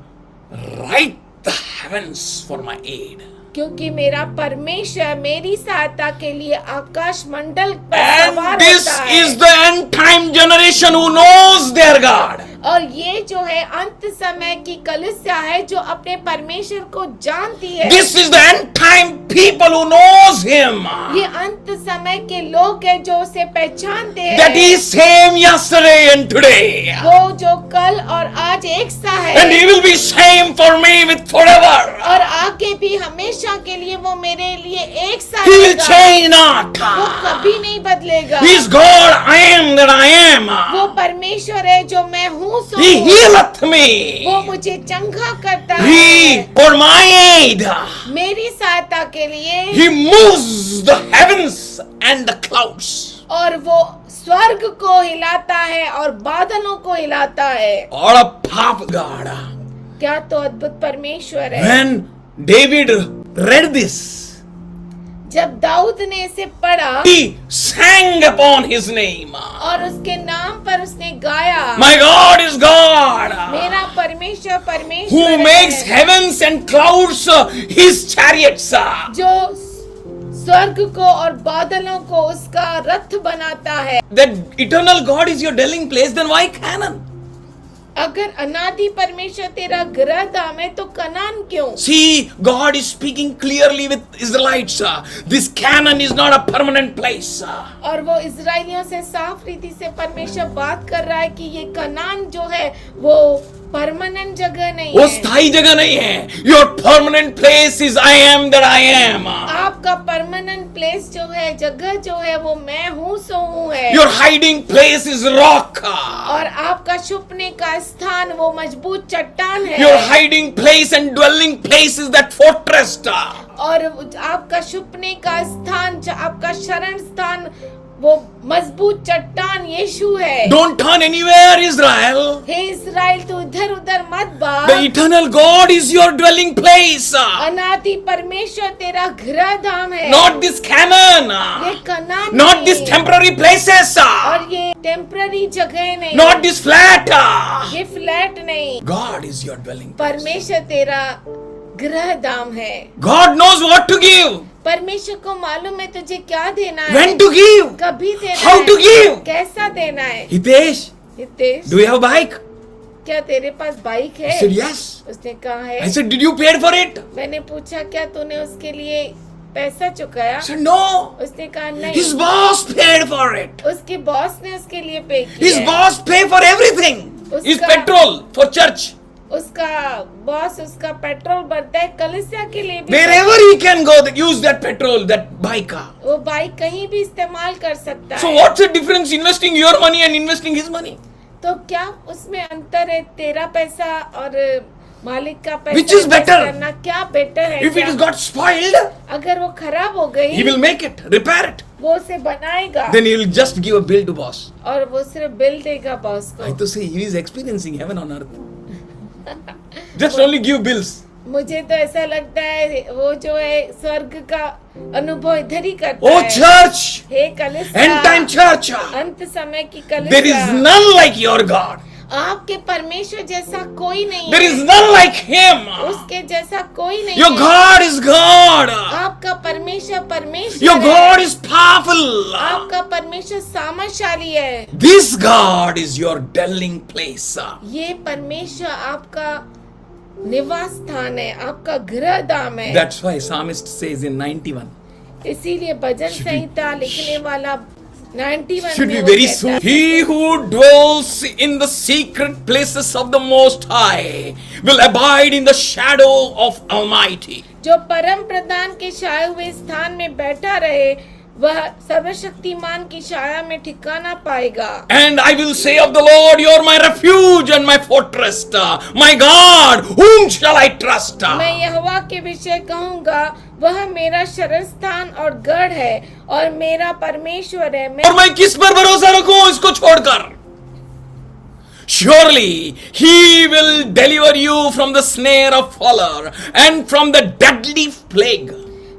right the heavens for my aid. क्योंकि मेरा परमेश्वर मेरी सहायता के लिए आकाश मंडल पर And सवार this होता है। is the end time generation who knows their God. और ये जो है अंत समय की कलीसिया है जो अपने परमेश्वर को जानती है। This is the end time people who knows him. ये अंत समय के लोग हैं जो उसे पहचानते हैं। That he is same yesterday and today. वो जो कल और आज एक सा है And he will be same for me with forever. और आगे भी हमेशा के लिए वो मेरे लिए एक सा He will रहेगा। change not. वो कभी नहीं बदलेगा। He is God, I am that I am. वो परमेश्वर है जो मैं हूँ सो He हूँ। healeth वो me. मुझे चंगा करता He है for my aid. मेरी सहायता के लिए। He moves the heavens and the clouds. और वो स्वर्ग को हिलाता है और बादलों को हिलाता है। What a powerful God. क्या तो अद्भुत परमेश्वर है। When David read this, जब दाऊद ने इसे पढ़ा he sang upon his name. और उसके नाम पर उसने गाया, My God is God, मेरा परमेश्वर परमेश्वर who makes है, heavens and clouds his chariots. जो स्वर्ग को और बादलों को उसका रथ बनाता है। That eternal God is your dwelling place, then why Canaan? अगर अनादि परमेश्वर तेरा गृह धाम है तो कनान क्यों? See, God is speaking clearly with Israelites. This Canaan is not a permanent place. और वो इजराइलियों से साफ रीति से परमेश्वर बात कर रहा है कि ये कनान जो है वो परमानेंट जगह नहीं वो है। स्थायी जगह नहीं है। Your permanent place is I am that I am. आपका परमानेंट प्लेस जो है, जगह जो है वो मैं हूँ सो हूँ है। Your hiding place is rock. और आपका छुपने का स्थान वो मजबूत चट्टान है। Your hiding place and dwelling place is that fortress. और आपका छुपने का स्थान, आपका शरण स्थान, वो मजबूत चट्टान यीशु है। Don't turn anywhere, Israel. हे इस्राएल, तू इधर उधर मत The भाग। eternal God is your dwelling place. अनादि परमेश्वर तेरा गृह धाम है। Not this Canaan. ये कनान Not नहीं these है। temporary places. और ये टेम्पररी जगह नहीं, Not this flat. ये फ्लैट नहीं। God is your dwelling place. परमेश्वर तेरा गृह धाम है। God knows what to give. परमेश्वर को मालूम है तुझे क्या देना है, When to give. कभी देना How है, to give. कैसा देना है। Hitesh, Hitesh, do you have a bike? क्या तेरे पास बाइक है? I said yes. उसने कहा I है। said, did you pay for it? मैंने पूछा क्या तूने उसके लिए पैसा चुकाया? I said, no. उसने कहा नहीं, His boss paid for it. उसके बॉस ने उसके लिए पे His किया है। boss pay for everything. His Uska- petrol for church. उसका बॉस उसका पेट्रोल भरता है, कलीसिया के लिए भी। Wherever he can go, use that petrol, that bike. वो बाइक कहीं भी इस्तेमाल कर सकता So है। what's the difference investing your money and investing his money? तो क्या उसमें अंतर है, तेरा पैसा और मालिक का पैसा Which is invest better? करना क्या बेटर है? If it has क्या? got spoiled, अगर वो खराब हो गई, he will make it, repair it. वो उसे बनाएगा Then he will just give a bill to boss. और वो सिर्फ बिल देगा बॉस I को। to say he is experiencing heaven on earth. Just only give bills. मुझे तो ऐसा लगता है वो जो है स्वर्ग का अनुभव इधर ही करता Oh है। church, हे कलीसिया, end time church, अंत समय की there is कलीसिया, none like your God. आपके परमेश्वर जैसा कोई नहीं There है, is none like him. उसके जैसा कोई नहीं Your है। God is God. आपका परमेश्वर परमेश्वर Your है। God is powerful. आपका परमेश्वर सामर्थशाली है। This God is your dwelling place. ये परमेश्वर आपका निवास स्थान है, आपका गृह धाम है। That's why psalmist says in 91. इसीलिए भजन संहिता लिखने वाला 91 Should में be वो very कहता soon. है, He who dwells in the secret places of the Most High will abide in the shadow of Almighty. जो परम प्रधान के छाए हुए स्थान में बैठा रहे, वह सर्वशक्तिमान की छाया में ठिकाना पाएगा। And I will say of the Lord, you are my refuge and my fortress, my God, whom shall I trust? मैं यहोवा के विषय कहूँगा, वह मेरा शरण स्थान और गढ़ है और मेरा परमेश्वर है। और मैं किस पर भरोसा रखूं इसको छोड़कर? Surely he will deliver you from the snare of fowler and from the deadly plague.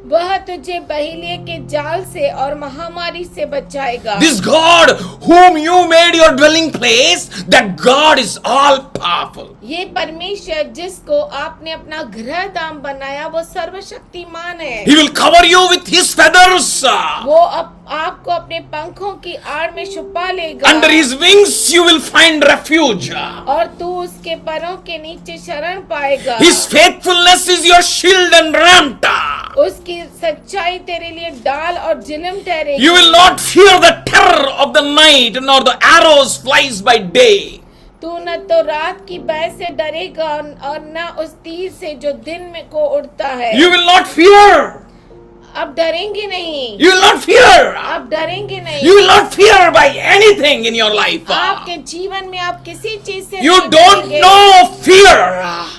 वह तुझे बहेलिये के जाल से और महामारी से बचाएगा। This God whom you made your dwelling place, that God is all powerful. ये परमेश्वर जिसको आपने अपना गृह धाम बनाया, वो सर्वशक्तिमान है। He will cover you with his feathers. वो आपको अपने पंखों की आड़ में छुपा लेगा। Under his wings you will find refuge. और तू उसके पैरों के नीचे शरण पाएगा। His faithfulness is your shield and rampart. उसकी सच्चाई तेरे लिए डाल और जिलम ठहरेगी। You will not fear the terror of the night, nor the arrows flies by day. तू न तो रात की भय से डरेगा और न उस तीर से जो दिन में को उड़ता है। You will not fear. अब डरेंगे नहीं। You will not fear. आप डरेंगे नहीं। You will not fear by anything in your life. आपके जीवन में आप किसी चीज से You नहीं don't डरेंगे। know fear.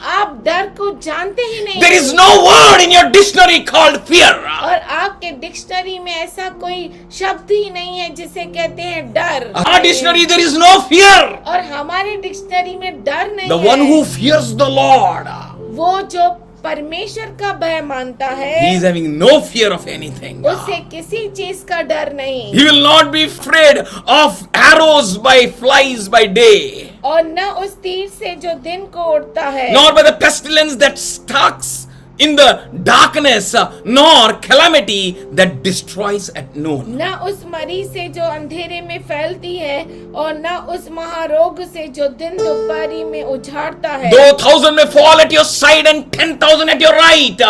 आप डर को जानते ही नहीं। There is no word in your dictionary called fear. और आपके डिक्शनरी में ऐसा कोई शब्द ही नहीं है जिसे कहते हैं डर। Our dictionary there is no fear. और हमारे डिक्शनरी में डर नहीं The है। one who fears the Lord, वो जो परमेश्वर का भय मानता he है, is having no fear of anything. उसे किसी चीज का डर नहीं। He will not be afraid of arrows by flies by day, और न उस तीर से जो दिन को उड़ता है, nor by the pestilence that stalks in the darkness, nor calamity that destroys at noon. न उस मरी से जो अंधेरे में फैलती है और न उस महारोग से जो दिन दोपहरी में उजाड़ता है। 2,000 may fall at your side and 10,000 at your right.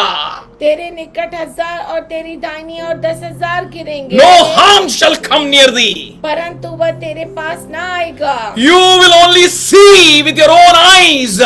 तेरे निकट 1000 और तेरी दाहिनी और 10,000 गिरेंगे, No harm shall come near thee. परंतु वह तेरे पास ना आएगा। You will only see with your own eyes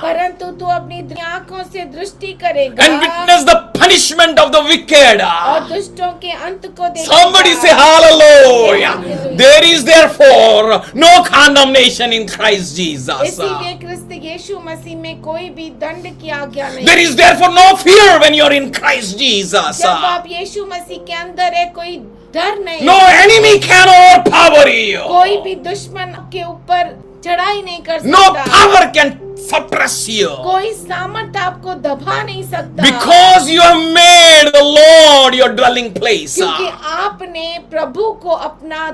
परंतु तू अपनी आंखों से दृष्टि करेगा and witness the punishment of the wicked. और दुष्टों के अंत को देखेगा। Somebody say hallelujah. There is therefore no condemnation in Christ Jesus. इसीलिए क्रिस्त यीशु मसीह में कोई भी दंड की आज्ञा नहीं। There is therefore no fear when you're in Christ Jesus. जब आप यीशु मसीह के अंदर है, कोई डर नहीं। No enemy can overpower you. कोई भी दुश्मन के ऊपर चढ़ाई नहीं कर No सकता। power can suppress you. कोई सामर्थ्य आपको दबा नहीं सकता। Because you have made the Lord your dwelling place. क्योंकि आपने प्रभु को अपना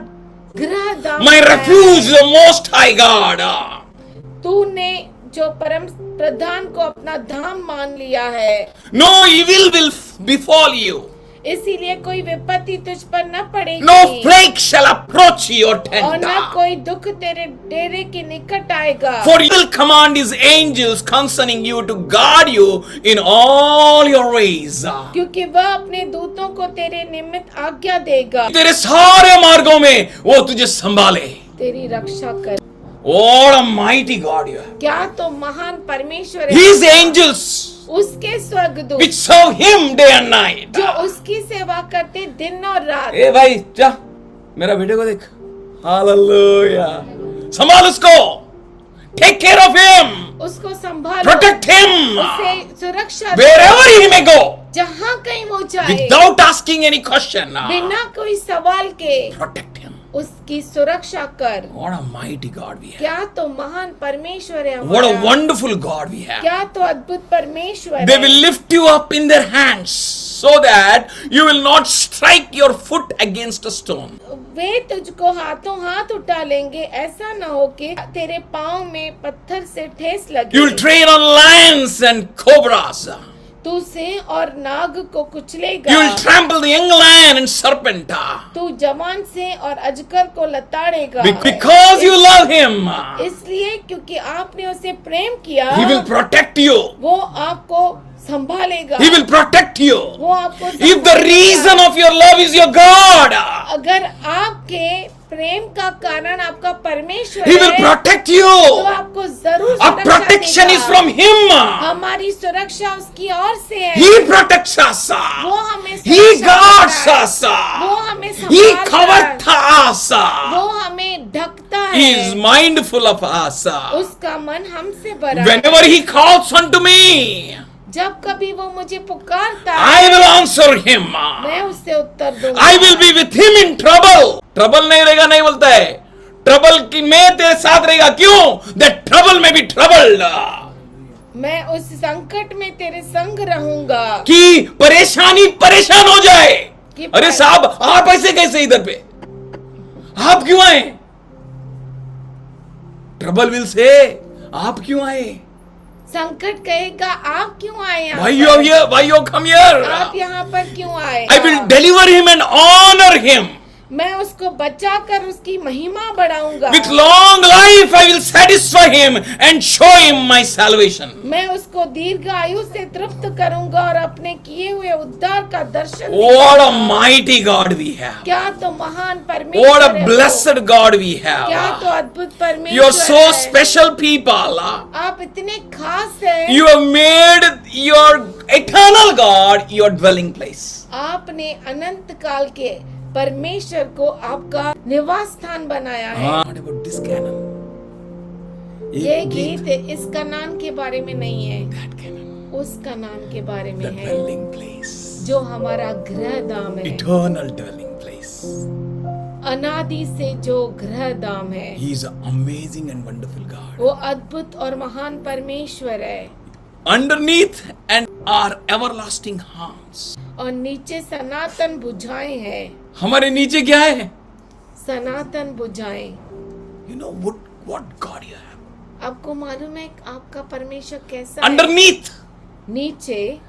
गृह धाम My बनाया refuge, है। the most high God. तूने जो परम प्रधान को अपना धाम मान लिया है, No evil will befall you. इसीलिए कोई विपत्ति तुझ पर न पड़ेगी। No plague shall approach your और tent. न कोई दुख तेरे डेरे के निकट आएगा। For he will command his angels concerning you to guard you in all your ways. क्योंकि वह अपने दूतों को तेरे निमित्त आज्ञा देगा, तेरे सारे मार्गों में वो तुझे संभाले. तेरी रक्षा कर। What a mighty God you have. क्या तो महान परमेश्वर है। His angels उसके स्वर्गदूत which serve him day and night. जो उसकी सेवा करते दिन और रात। ए भाई जा मेरा बेटे को देख. Hallelujah. संभाल उसको. Take care of him. उसको संभालो, Protect him. उसे सुरक्षा दो, Wherever he may go. जहाँ कहीं वो जाए, Without asking any question. बिना कोई सवाल के Protect him. उसकी सुरक्षा कर। What a mighty God we have. क्या तो महान परमेश्वर है What a हमारा। wonderful God we have. क्या तो अद्भुत परमेश्वर They है। will lift you up in their hands so that you will not strike your foot against a stone. वे तुझको हाथों हाथ उठा लेंगे, ऐसा न हो कि तेरे पाँव में पत्थर से ठेस लगे। You will tread on lions and cobras. तू सिंह और नाग को कुचलेगा। You will trample the young lion and serpent. तू जवान सिंह और अजगर को लताड़ेगा। Because you love him, इसलिए क्योंकि आपने उसे प्रेम किया, he will protect you. वो आपको संभालेगा। He will protect you. वो आपको If the संभालेगा। reason of your love is your God, अगर आपके प्रेम का कारण आपका परमेश्वर he will है, protect तो you. आपको जरूर Our सुरक्षा protection देगा। is from him. हमारी सुरक्षा उसकी ओर से है। He protects us. वो हमें He सुरक्षा guards देता है। us. वो हमें He संभालता है। covers us. वो हमें ढकता He is है। mindful of us. उसका मन हमसे भरा है। Whenever he calls unto me, जब कभी वो मुझे पुकारता I है, will answer him. मैं उससे उत्तर दूंगा। I will be with him in trouble. Trouble नहीं रहेगा नहीं बोलता है. Trouble की मैं तेरे साथ रहेगा. क्यों? That trouble may be troubled. मैं उस संकट में तेरे संग रहूंगा। कि परेशानी परेशान हो जाए. कि अरे साहब आप ऐसे कैसे इधर पे? आप क्यों आए? Trouble will say आप क्यों आए? संकट कहेगा आप क्यों आए यहाँ Why पर? you are here? Why you come here? आप यहाँ पर क्यों आए? I will deliver him and honor him. मैं उसको बचाकर उसकी महिमा बढ़ाऊंगा। With long life I will satisfy him and show him my salvation. मैं उसको दीर्घ आयु से तृप्त करूंगा और अपने किए हुए उद्धार का दर्शन What a दिखाऊंगा। mighty God we have. क्या तो महान परमेश्वर What है a वो। blessed God we क्या have. तो अद्भुत परमेश्वर You are so है। special people. आप इतने खास हैं। You have made your eternal God your dwelling place. आपने अनंत काल के परमेश्वर को आपका निवास स्थान बनाया है। What about this canon? ये गीत इस कनान के बारे में नहीं है, That canon. उस कनान के बारे में The है dwelling place. जो हमारा गृह धाम है। Eternal dwelling place. अनादि से जो गृह धाम है, He is an amazing and wonderful God. वो अद्भुत और महान परमेश्वर है। Underneath and are everlasting arms. और नीचे सनातन बुझाएं हैं। हमारे नीचे क्या है? सनातन बुझाएं। You know what God you have. आपको मालूम है आपका परमेश्वर कैसा है? Underneath नीचे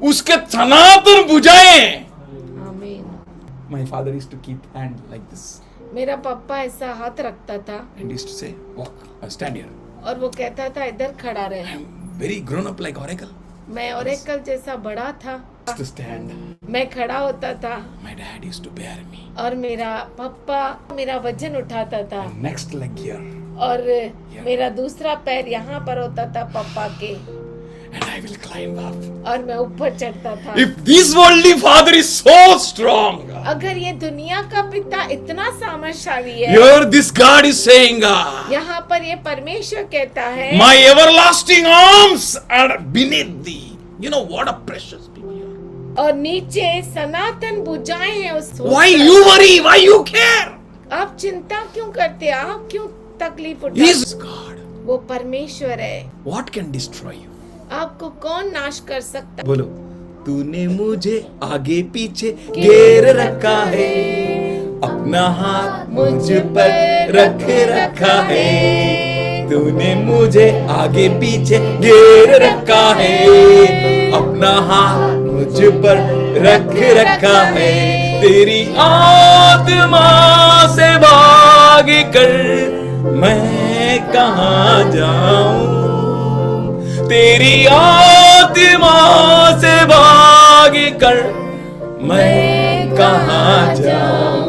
उसके सनातन बुझाएं. आमीन। My father used to keep hand like this मेरा पापा ऐसा हाथ रखता था and used to say, "Walk, stand here." और वो कहता था इधर खड़ा रहे। I am very grown up like oracle. मैं ओरेकल जैसा बड़ा था, Used to stand. मैं खड़ा होता था My dad used to bear me. और मेरा पापा मेरा वजन उठाता था And next leg here. और मेरा दूसरा पैर यहाँ पर होता था पापा के। and I will climb up. और मैं ऊपर चढ़ता था। If this worldly father is so strong, अगर ये दुनिया का पिता इतना सामर्थशाली है, here this God is saying, यहाँ पर ये परमेश्वर कहता है, my everlasting arms are beneath thee. You know what a precious people you are. और नीचे सनातन भुजाएं हैं उस। Why you worry? Why you care? आप चिंता क्यों करते? आप क्यों तकलीफ He is उठाते? God. वो परमेश्वर है। What can destroy you? आपको कौन नाश कर सकता? बोलो, तूने मुझे आगे पीछे घेर रखा है, अपना हाथ मुझ पर रख रखा है। तूने मुझे आगे पीछे घेर रखा है, अपना हाथ मुझ पर रख रखा है। तेरी आत्मा से भाग कर मैं कहाँ जाऊं, तेरी आत्मा से भाग कर मैं कहाँ जाऊं।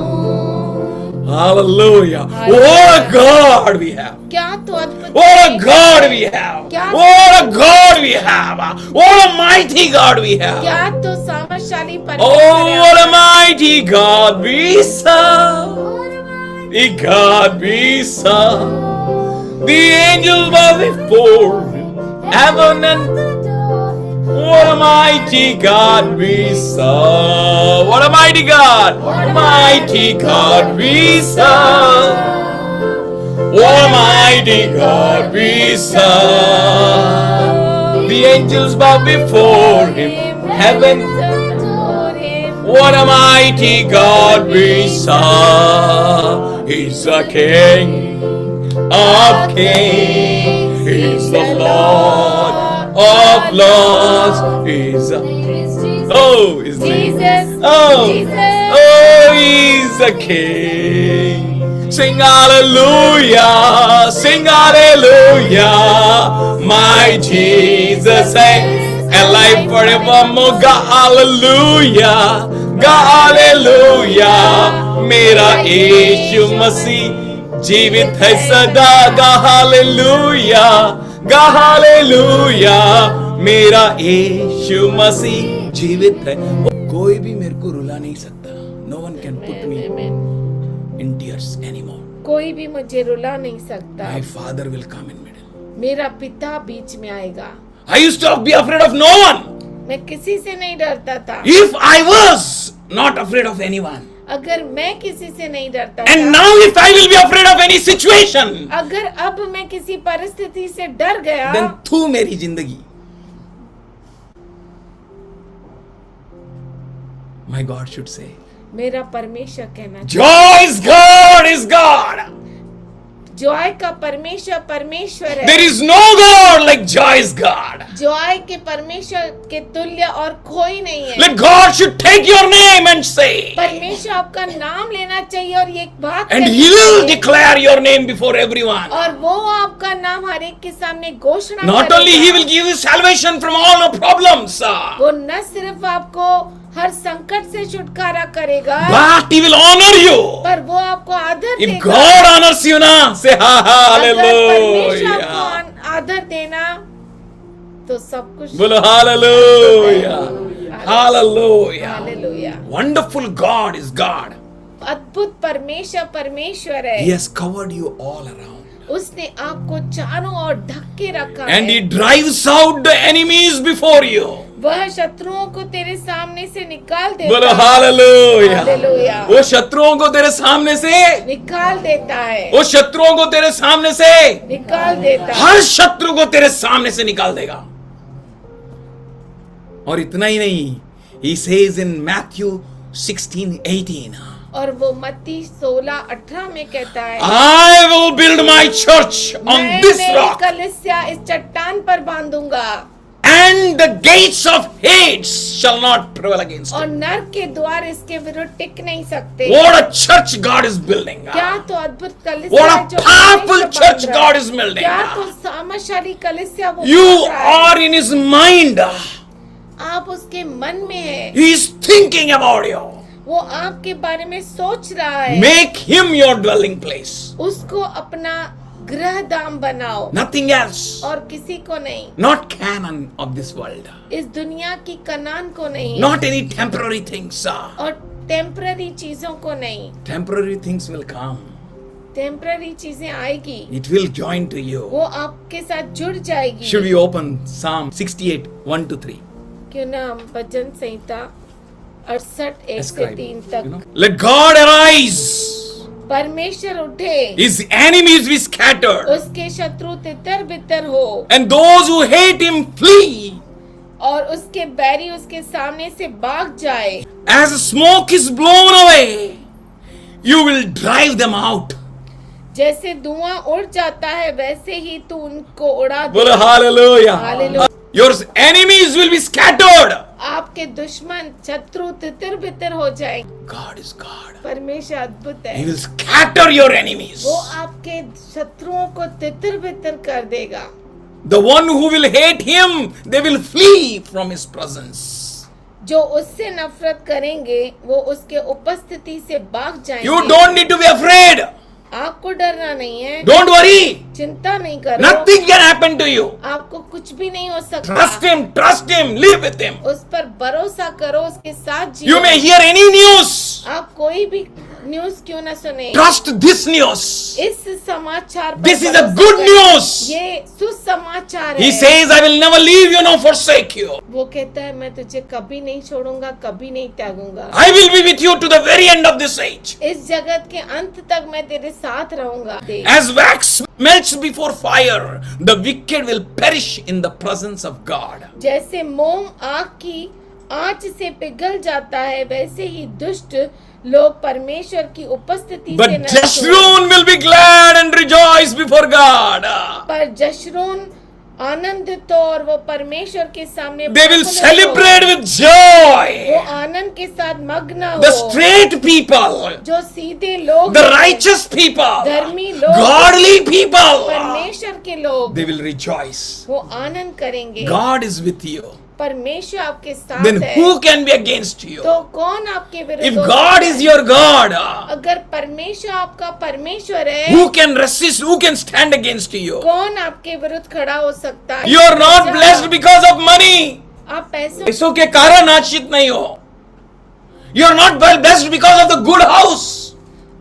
Hallelujah. What a God we have. क्या तो अद्भुत। What a God we have. What a God we have. What a mighty God we have. क्या तो सामर्थशाली Oh, परमेश्वर what है। a mighty God we serve. The God we serve. The angels bow before Him, heaven and what a mighty God we serve. What a mighty God. What a mighty God we serve. What a mighty God we serve. The angels bow before Him, heaven. What a mighty God we serve. He's the King of kings. He's the Lord of lords. He's the He's Jesus. Oh, Jesus. oh, He's the King. Sing hallelujah, sing hallelujah. My Jesus is alive forevermore. God hallelujah, God hallelujah. मेरा यीशु मसीह जीवित है सदा। गा hallelujah, गा hallelujah. मेरा यीशु मसीह जीवित है। कोई भी मेरे को रुला नहीं सकता। No one can put me in tears anymore. कोई भी मुझे रुला नहीं सकता। My father will come in middle. मेरा पिता बीच में आएगा। I used to be afraid of no one. मैं किसी से नहीं डरता था। If I was not afraid of anyone, अगर मैं किसी से नहीं डरता and था, now if I will be afraid of any situation, अगर अब मैं किसी परिस्थिति से डर गया, then तू मेरी जिंदगी। My God should say, मेरा परमेश्वर कहना joy is God is God. Joy का परमेश्वर परमेश्वर है। There is no God like joy is God. Joy के परमेश्वर के तुल्य और कोई नहीं है। Let God should take your name and say, परमेश्वर आपका नाम लेना चाहिए और ये बात and कहनी He will चाहिए। declare your name before everyone. और वो आपका नाम हर एक के सामने घोषणा Not करेगा। only He will give you salvation from all your problems, वो न सिर्फ आपको हर संकट से छुटकारा करेगा, but He will honor you. पर वो आपको आदर If देगा। God honors you now, say अगर परमेश्वर hallelujah. आपको आदर देना तो सब कुछ। बोलो hallelujah. Hallelujah. Hallelujah. Wonderful God is God. अद्भुत परमेश्वर परमेश्वर है। He has covered you all around. उसने आपको चारों ओर ढक के रखा And है। He drives out the enemies before you. वह शत्रुओं को तेरे सामने से निकाल बोलो देता है। hallelujah. हालेलुया। वो शत्रुओं को तेरे सामने से, निकाल देता है। वो शत्रुओं को तेरे सामने से, निकाल देता है। हर शत्रु को तेरे सामने से निकाल देगा। और इतना ही नहीं, He says in Matthew 16:18, और वो मत्ती 16:18 में कहता है, I will build my church on मैं this मेरी rock, कलीसिया इस चट्टान पर बांधूंगा and the gates of Hades shall not prevail against और it. नरक के द्वार इसके विरुद्ध टिक नहीं सकते। What a church God is building. क्या तो अद्भुत कलीसिया What है a जो powerful परमेश्वर church बांध रहा है। God is building. क्या तो सामर्थशाली कलीसिया वो You बांध रहा है। are in His mind. आप उसके मन में है। He is thinking about you. वो आपके बारे में सोच रहा है। Make Him your dwelling place. उसको अपना गृहधाम बनाओ, Nothing else. और किसी को नहीं, Not Canaan of this world. इस दुनिया की कनान को नहीं, Not any temporary things. और टेम्पररी चीजों को नहीं। Temporary things will come. Temporary चीजें आएगी, It will join to you. वो आपके साथ जुड़ जाएगी। Should we open Psalm 68, 1-3? क्यों ना हम भजन संहिता 68 1 से 3 तक। Let God arise. परमेश्वर उठे, His enemies be scattered. उसके शत्रु तितर बितर हो, And those who hate him flee. और उसके बैरी उसके सामने से भाग जाए। As smoke is blown away, you will drive them out. जैसे धुआं उड़ जाता है वैसे ही तू उनको उड़ा दे। बोलो hallelujah. Hallelujah. Your enemies will be scattered. आपके दुश्मन शत्रु तितर बितर हो जाए। God is God. परमेश्वर अद्भुत He है, will scatter your enemies. वो आपके शत्रुओं को तितर बितर कर देगा। The one who will hate him, they will flee from his presence. जो उससे नफरत करेंगे वो उसके उपस्थिति से भाग जाएंगे। You don't need to be afraid. आपको डरना नहीं है, Don't worry. चिंता नहीं करो। Nothing can happen to you. आपको कुछ भी नहीं हो सकता। Trust him, live with him. उस पर भरोसा करो, उसके साथ जियो। You may hear any news. आप कोई भी न्यूज क्यों ना सुने, Trust this news. इस समाचार पर This is a भरोसा good करें। news. ये सुसमाचार He है। says, I will never leave you nor forsake you. वो कहता है मैं तुझे कभी नहीं छोड़ूंगा, कभी नहीं त्यागूंगा। I will be with you to the very end of this age. इस जगत के अंत तक मैं तेरे साथ रहूंगा। As wax melts before fire, the wicked will perish in the presence of God. जैसे मोम आग की आंच से पिघल जाता है वैसे ही दुष्ट लोग परमेश्वर की उपस्थिति से But नष्ट हो। Jeshurun will be glad and rejoice before God. पर जशरून आनंदित हो और वो परमेश्वर के सामने They will प्रफुल्लित हो। celebrate with वो joy. आनंद के साथ मग्न हो। The straight people, जो सीधे लोग the हैं, righteous people, धर्मी लोग, godly people, परमेश्वर के लोग, they will rejoice. वो आनंद करेंगे। God is with you. परमेश्वर आपके साथ Then है, who can be against you? तो कौन आपके विरुद्ध If हो God सकता is है? your God, अगर परमेश्वर आपका परमेश्वर है, who can resist? Who can stand against you? कौन आपके विरुद्ध खड़ा हो सकता है? You are not blessed because of money. आप पैसों के कारण आश्रित नहीं हो. You are not blessed because of the good house.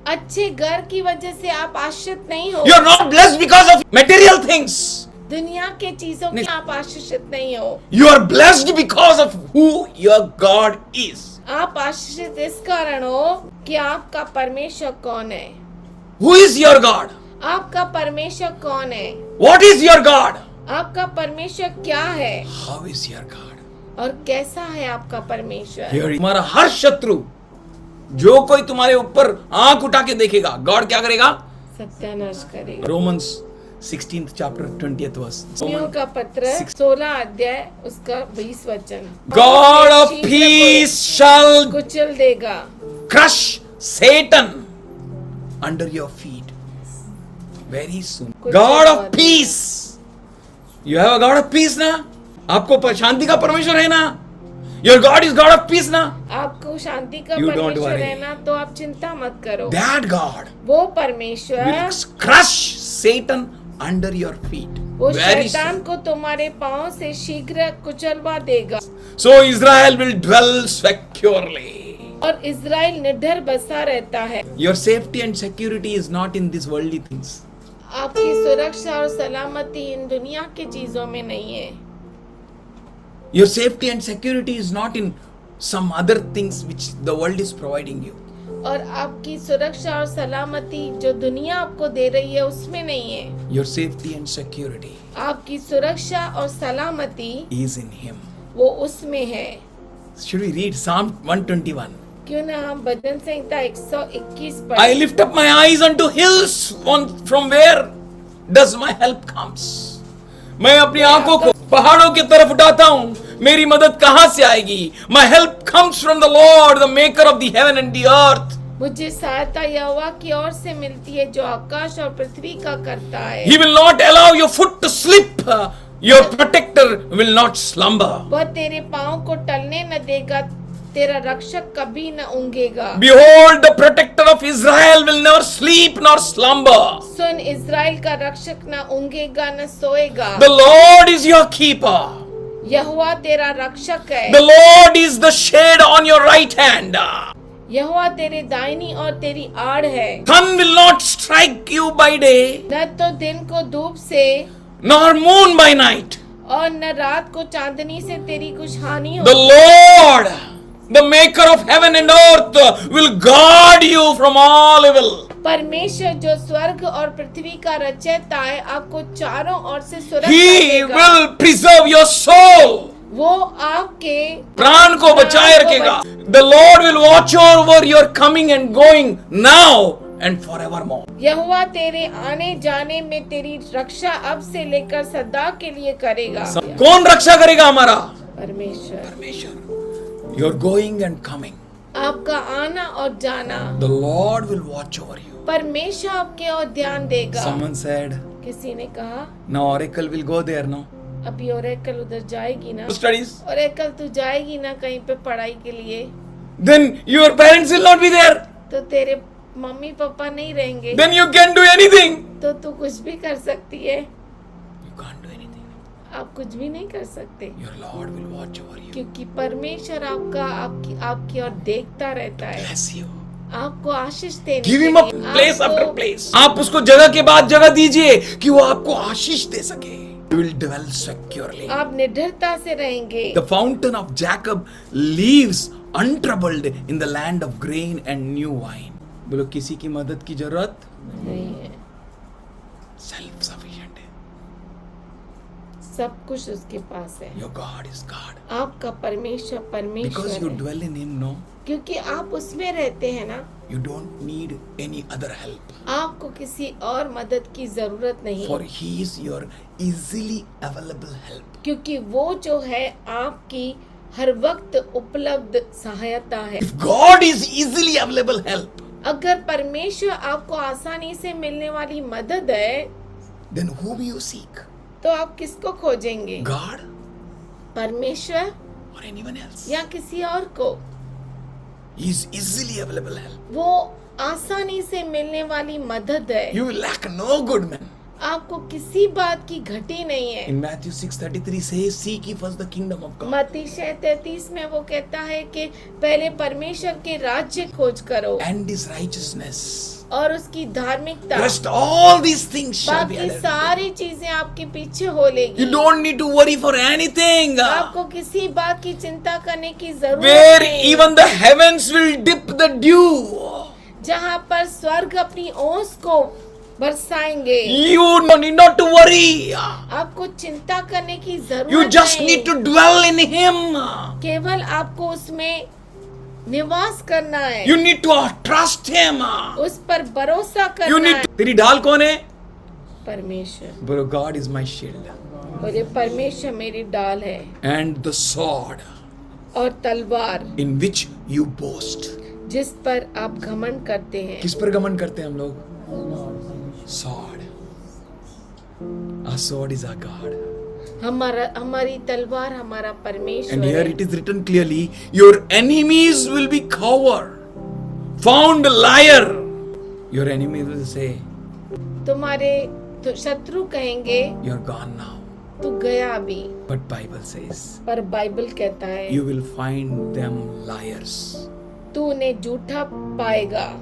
अच्छे घर की वजह से आप आश्रित नहीं हो। You are not blessed because of material things. दुनिया के चीजों में आप आश्रित नहीं हो। You are blessed because of who your God is. आप आश्रित इस कारण हो कि आपका परमेश्वर कौन है। Who is your God? आपका परमेश्वर कौन है? What is your God? आपका परमेश्वर क्या है How is your God? और कैसा है आपका परमेश्वर? Here, तुम्हारा हर शत्रु, जो कोई तुम्हारे ऊपर आंख उठा के देखेगा, गॉड क्या करेगा? सत्यानाश करेगा। Romans 16th chapter 20th verse. Romeo का पत्र 16 अध्याय उसका 20 वचन। God of peace shall कुचल देगा। crush Satan under your feet very soon. God of peace. You have a God of peace ना? आपको शांति का परमेश्वर है ना? Your God is God of peace ना? आपको शांति का You don't परमेश्वर worry. है ना, तो आप चिंता मत करो। That God वो परमेश्वर will crush Satan under your feet वो very शैतान soon. को तुम्हारे पांव से शीघ्र कुचलवा देगा So Israel will dwell securely. और इज़राइल निडर बसा रहता है। Your safety and security is not in these worldly things. आपकी सुरक्षा और सलामती इन दुनिया के चीजों में नहीं है। Your safety and security is not in some other things which the world is providing you. और आपकी सुरक्षा और सलामती जो दुनिया आपको दे रही है उसमें नहीं है। Your safety and security आपकी सुरक्षा और सलामती is in Him. वो उसमें है। Should we read Psalm 121? क्यों ना हम भजन संहिता 121 I पढ़ें। lift up my eyes unto hills, from where does my help comes? मैं अपनी आंखों को पहाड़ों की तरफ उठाता हूँ, मेरी मदद कहाँ से आएगी? My help comes from the Lord, the maker of the heaven and the earth. मुझे सहायता यहोवा की ओर से मिलती है जो आकाश और पृथ्वी का करता है। He will not allow your foot to slip. Your protector will not slumber. वह तेरे पाँव को टलने न देगा, तेरा रक्षक कभी न ऊँघेगा। Behold, the protector of Israel will never sleep nor slumber. Soon, Israel का रक्षक न ऊँघेगा न सोएगा। The Lord is your keeper. यहोवा तेरा रक्षक है। The Lord is the shade on your right hand. यहोवा तेरे दाहिनी और तेरी आड़ है। Sun will not strike you by day, न तो दिन को धूप से nor moon by night. और न रात को चांदनी से तेरी कुछ हानि The हो। Lord, the maker of heaven and earth, will guard you from all evil. परमेश्वर जो स्वर्ग और पृथ्वी का रचयिता है, आपको चारों ओर से सुरक्षा He देगा। will preserve your soul. वो आपके प्राण को बचाए रखेगा. The Lord will watch over your coming and going now and forevermore. यहोवा तेरे आने जाने में तेरी रक्षा अब से लेकर सदा के लिए करेगा। कौन रक्षा करेगा हमारा? परमेश्वर। परमेश्वर. Your going and coming. आपका आना और जाना, The Lord will watch over you. परमेश्वर आपके और ध्यान देगा। Someone said, किसी ने कहा, now Oracle will go there, no? अभी ओरेकल उधर जाएगी ना? Studies. ओरेकल तू जाएगी ना कहीं पे पढ़ाई के लिए? Then your parents will not be there. तो तेरे मम्मी पापा नहीं रहेंगे। Then you can do anything. तो तू कुछ भी कर सकती है। You can't do anything. आप कुछ भी नहीं कर सकते, Your Lord will watch over you. क्योंकि परमेश्वर आपकी ओर देखता रहता है, Bless you. आपको आशीष देने Give के him a लिए, place आपको- after place. आप उसको जगह के बाद जगह दीजिए कि वो आपको आशीष दे सके. You will dwell securely. आप निर्भरता से रहेंगे। The fountain of Jacob lives untroubled in the land of grain and new wine. बोलो किसी की मदद की जरूरत नहीं है, self sufficient है. सब कुछ उसके पास है। Your God is God. आपका परमेश्वर Because परमेश्वर you है, dwell in Him, no? क्योंकि आप उसमें रहते हैं ना। You don't need any other help. आपको किसी और मदद की जरूरत नहीं, For He is your easily available help. क्योंकि वो जो है आपकी हर वक्त उपलब्ध सहायता है। If God is easily available help, अगर परमेश्वर आपको आसानी से मिलने वाली मदद है, then whom you seek? तो आप किसको खोजेंगे? God परमेश्वर or anyone else? या किसी और को? He is easily available help. वो आसानी से मिलने वाली मदद है। You will lack no good man. आपको किसी बात की घटी नहीं है। In Matthew 6:33 says, seek ye first the kingdom of God. मत्ती 6:33 में वो कहता है कि पहले परमेश्वर के राज्य खोज करो And his righteousness. और उसकी धार्मिकता, Rest all these things shall be बाकी added. सारी चीजें आपके पीछे हो लेगी। You don't need to worry for anything. आपको किसी बात की चिंता करने की जरूरत Where नहीं। even the heavens will dip the dew. जहाँ पर स्वर्ग अपनी ओस को बरसाएंगे, You need not to worry. आपको चिंता करने की जरूरत You just नहीं। need to dwell in Him. केवल आपको उसमें निवास करना है, You need to trust Him. उस पर भरोसा You करना need है। to... तेरी ढाल कौन है? परमेश्वर Bro, God is my shield. बोले परमेश्वर मेरी डाल है And the sword और तलवार in which you boast. जिस पर आप घमंड करते हैं। किस पर घमंड करते हैं हम लोग? Sword. Our sword is our God. हमारी तलवार हमारा परमेश्वर And here है। it is written clearly, your enemies will be covered, found liar. Your enemies will say, तुम्हारे तो शत्रु कहेंगे you're gone now. तू गया अभी, But Bible says, पर बाइबल कहता है you will find them liars. तू उन्हें झूठा पाएगा।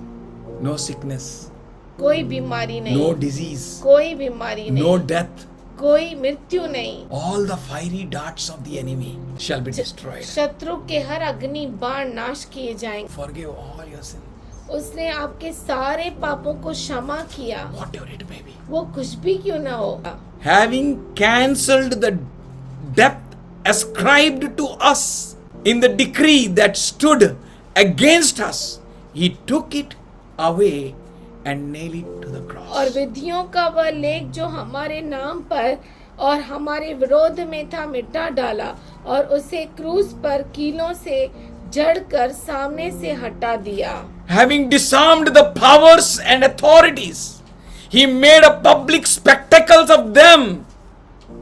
No sickness, कोई बीमारी नहीं, no disease, कोई बीमारी नहीं, no death. कोई मृत्यु नहीं। All the fiery darts of the enemy shall be destroyed. शत्रु के हर अग्नि बाण नाश किए जाएंगे। Forgive all your sins, उसने आपके सारे पापों को क्षमा किया, whatever it may be. वो कुछ भी क्यों ना हो। Having cancelled the debt ascribed to us in the decree that stood against us, he took it away and nailed it to the cross. और विधियों का वह लेख जो हमारे नाम पर और हमारे विरोध में था मिटा डाला और उसे क्रूस पर कीलों से जड़कर सामने से हटा दिया। Having disarmed the powers and authorities, he made a public spectacle of them,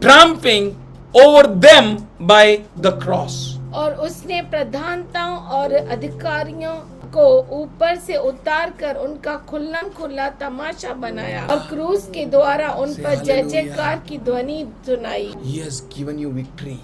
triumphing over them by the cross. और उसने प्रधानताओं और अधिकारियों को ऊपर से उतार कर उनका खुल्ला तमाशा बनाया और क्रूस के द्वारा उन पर जय जयकार की ध्वनि सुनाई। He has given you victory.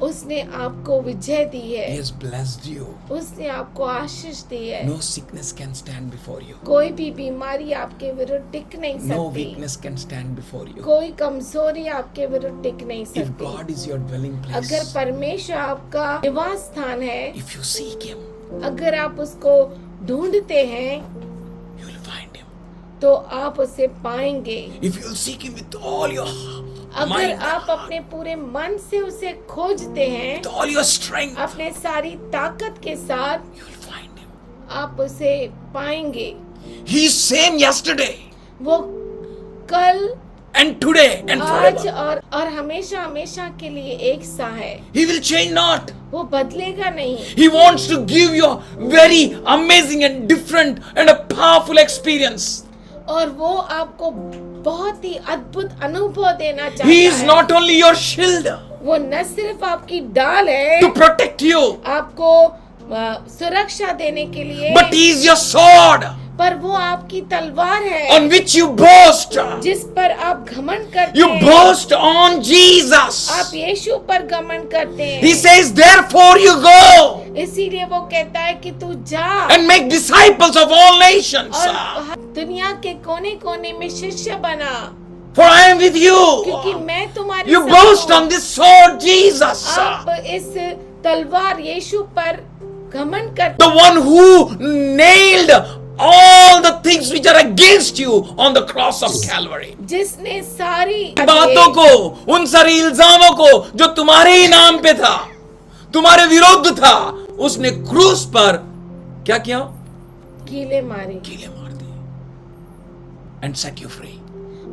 उसने आपको विजय दी है, He has blessed you. उसने आपको आशीष दी है। No sickness can stand before you. कोई भी बीमारी आपके विरुद्ध टिक नहीं No सकती, weakness can stand before you. कोई कमजोरी आपके विरुद्ध टिक नहीं If सकती। God is your dwelling अगर place, परमेश्वर आपका निवास स्थान है, if you seek Him, अगर आप उसको ढूंढते हैं you will find Him. तो आप उसे पाएंगे। If you will seek Him with all your अगर mind, आप अपने पूरे मन से उसे खोजते हैं, with all your strength, अपने सारी ताकत के साथ, you will find Him. आप उसे पाएंगे। He is same yesterday वो कल, and today and आज forever. और हमेशा हमेशा के लिए एक सा है। He will change not. वो बदलेगा नहीं। He wants to give you a very amazing and different and a powerful experience. और वो आपको बहुत ही अद्भुत अनुभव देना चाहता He is है। not only your shield वो न सिर्फ आपकी डाल है to protect you, आपको सुरक्षा देने के लिए, but He is your sword पर वो आपकी तलवार है on which you boast. जिस पर आप घमंड करते You हैं। boast on Jesus. आप यीशु पर घमंड करते हैं। He says, therefore you go इसीलिए वो कहता है कि तू जा and make disciples of all nations. और दुनिया के कोने कोने में शिष्य बना, For I am with क्योंकि you. मैं तुम्हारे You साथ boast हूँ। on this sword, Jesus. आप इस तलवार यीशु पर घमंड करते The one who nailed all the things which are against you on the cross of Calvary. जिसने सारी बातों को, उन सारी इल्जामों को जो तुम्हारे ही नाम पे था, तुम्हारे विरुद्ध था, उसने क्रूस पर क्या किया? कीले मारे कीले मार दिए and set you free.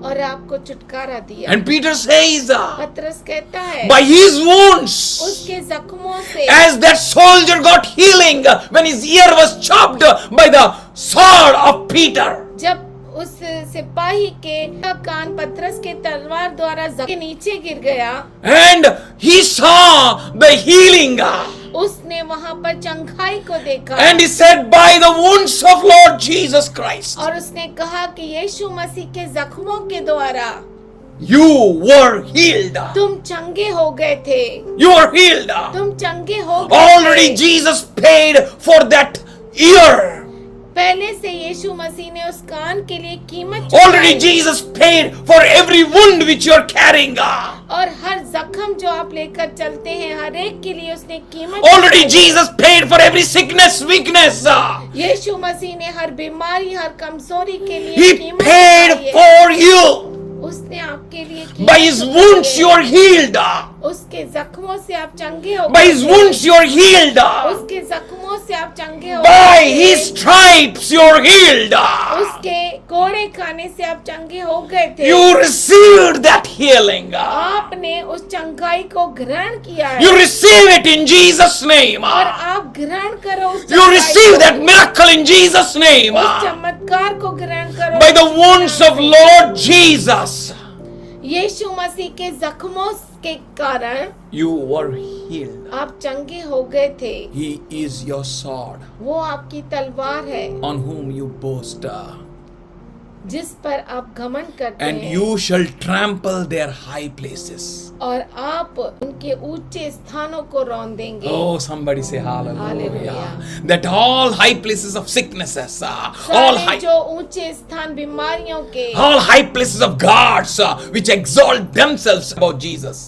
और आपको छुटकारा दिया। And Peter says, पतरस कहता है by his wounds, उसके जख्मों से, as that soldier got healing when his ear was chopped by the sword of Peter. जब उस सिपाही के कान पतरस के तलवार द्वारा के नीचे गिर गया, And he saw the healing. उसने वहां पर चंगाई को देखा And he said, by the wounds of Lord Jesus Christ, और उसने कहा कि यीशु मसीह के जख्मों के द्वारा you were healed. तुम चंगे हो गए थे, You were healed. तुम चंगे हो गए Already थे। Jesus paid for that ear. पहले से यीशु मसीह ने उस कान के लिए कीमत Already चुकाई Jesus paid for every wound which you are carrying. और हर जख्म जो आप लेकर चलते हैं हर एक के लिए उसने कीमत Already चुकाई। Jesus paid for every sickness, weakness. यीशु मसीह ने हर बीमारी हर कमजोरी के लिए He कीमत paid चुकाई है। for you. उसने आपके लिए कीमत By his चुकाई wounds है। you are healed. उसके जख्मों से आप चंगे हो By गए his थे। wounds you are healed. उसके जख्मों से आप चंगे हो By गए थे। his stripes you are healed. उसके कोड़े खाने से आप चंगे हो गए थे। You received that healing. आपने उस चंगाई को ग्रहण किया है You receive it in Jesus' name. और आप ग्रहण करो उस You चंगाई receive को। that miracle in Jesus' name. उस चमत्कार को ग्रहण करो By the wounds of Lord Jesus, यीशु मसीह के जख्मों के कारण you were healed. आप चंगे हो गए थे। He is your sword वो आपकी तलवार है on whom you boast. जिस पर आप घमंड करते And हैं you shall trample their high places. और आप उनके ऊंचे स्थानों को रौंद देंगे। Oh, somebody say hallelujah. Hallelujah. That all high places of sicknesses, all सारे high, जो ऊंचे स्थान बीमारियों के all high places of gods which exalt themselves about Jesus.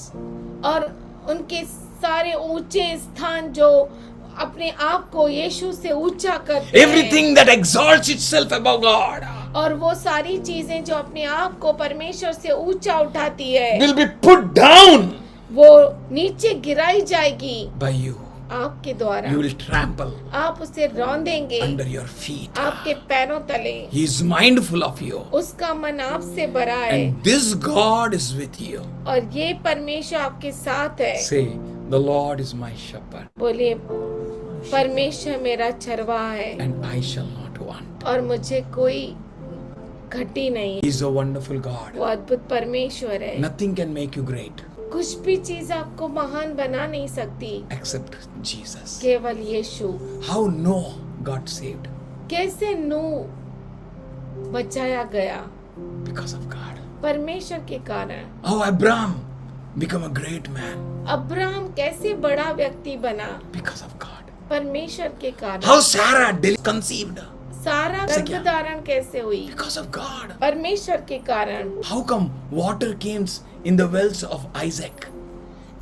और उनके सारे ऊंचे स्थान जो अपने आप को यीशु से ऊंचा करते हैं Everything that exalts itself above God और वो सारी चीजें जो अपने आप को परमेश्वर से ऊंचा उठाती है will be put down वो नीचे गिराई जाएगी by you. आपके द्वारा। You will trample आप उसे रौंदेंगे under your feet. आपके पैरों तले। He is mindful of you. उसका मन आपसे भरा है And this God is with you. और ये परमेश्वर आपके साथ है। Say, the Lord is my shepherd बोलिए परमेश्वर मेरा चरवाहा है and I shall not want. और मुझे कोई घटी नहीं। He is a wonderful God. वो अद्भुत परमेश्वर है। Nothing can make you great. कुछ भी चीज आपको महान बना नहीं सकती, except Jesus. केवल यीशु। How Noah got saved? कैसे नू बचाया गया? Because of God. परमेश्वर के कारण। How Abraham become a great man? Abraham कैसे बड़ा व्यक्ति बना? Because of God. परमेश्वर के कारण। How Sarah conceived? सारा से क्या? गर्भधारण कैसे हुई? Because of God. परमेश्वर के कारण। How come water came in the wells of Isaac?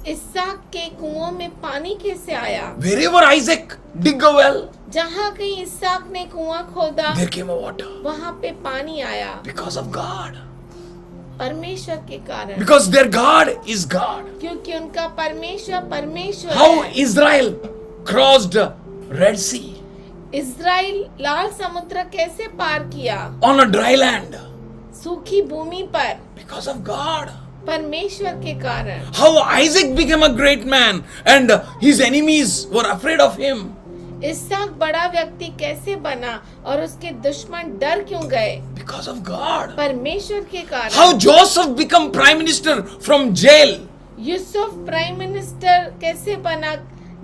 इसहाक के कुओं में पानी कैसे आया? Wherever Isaac dig a well, जहाँ कहीं इसहाक ने कुआं खोदा, there came a water. वहाँ पे पानी आया। Because of God. परमेश्वर के कारण। Because their God is God. क्योंकि उनका परमेश्वर परमेश्वर How है। Israel crossed Red Sea Israel लाल समुद्र कैसे पार किया? on a dry land? सूखी भूमि पर। Because of God. परमेश्वर के कारण। How Isaac became a great man and his enemies were afraid of him? इसहाक बड़ा व्यक्ति कैसे बना और उसके दुश्मन डर क्यों गए? Because of God. परमेश्वर के कारण। How Joseph become prime minister from jail? Yusuf prime minister कैसे बना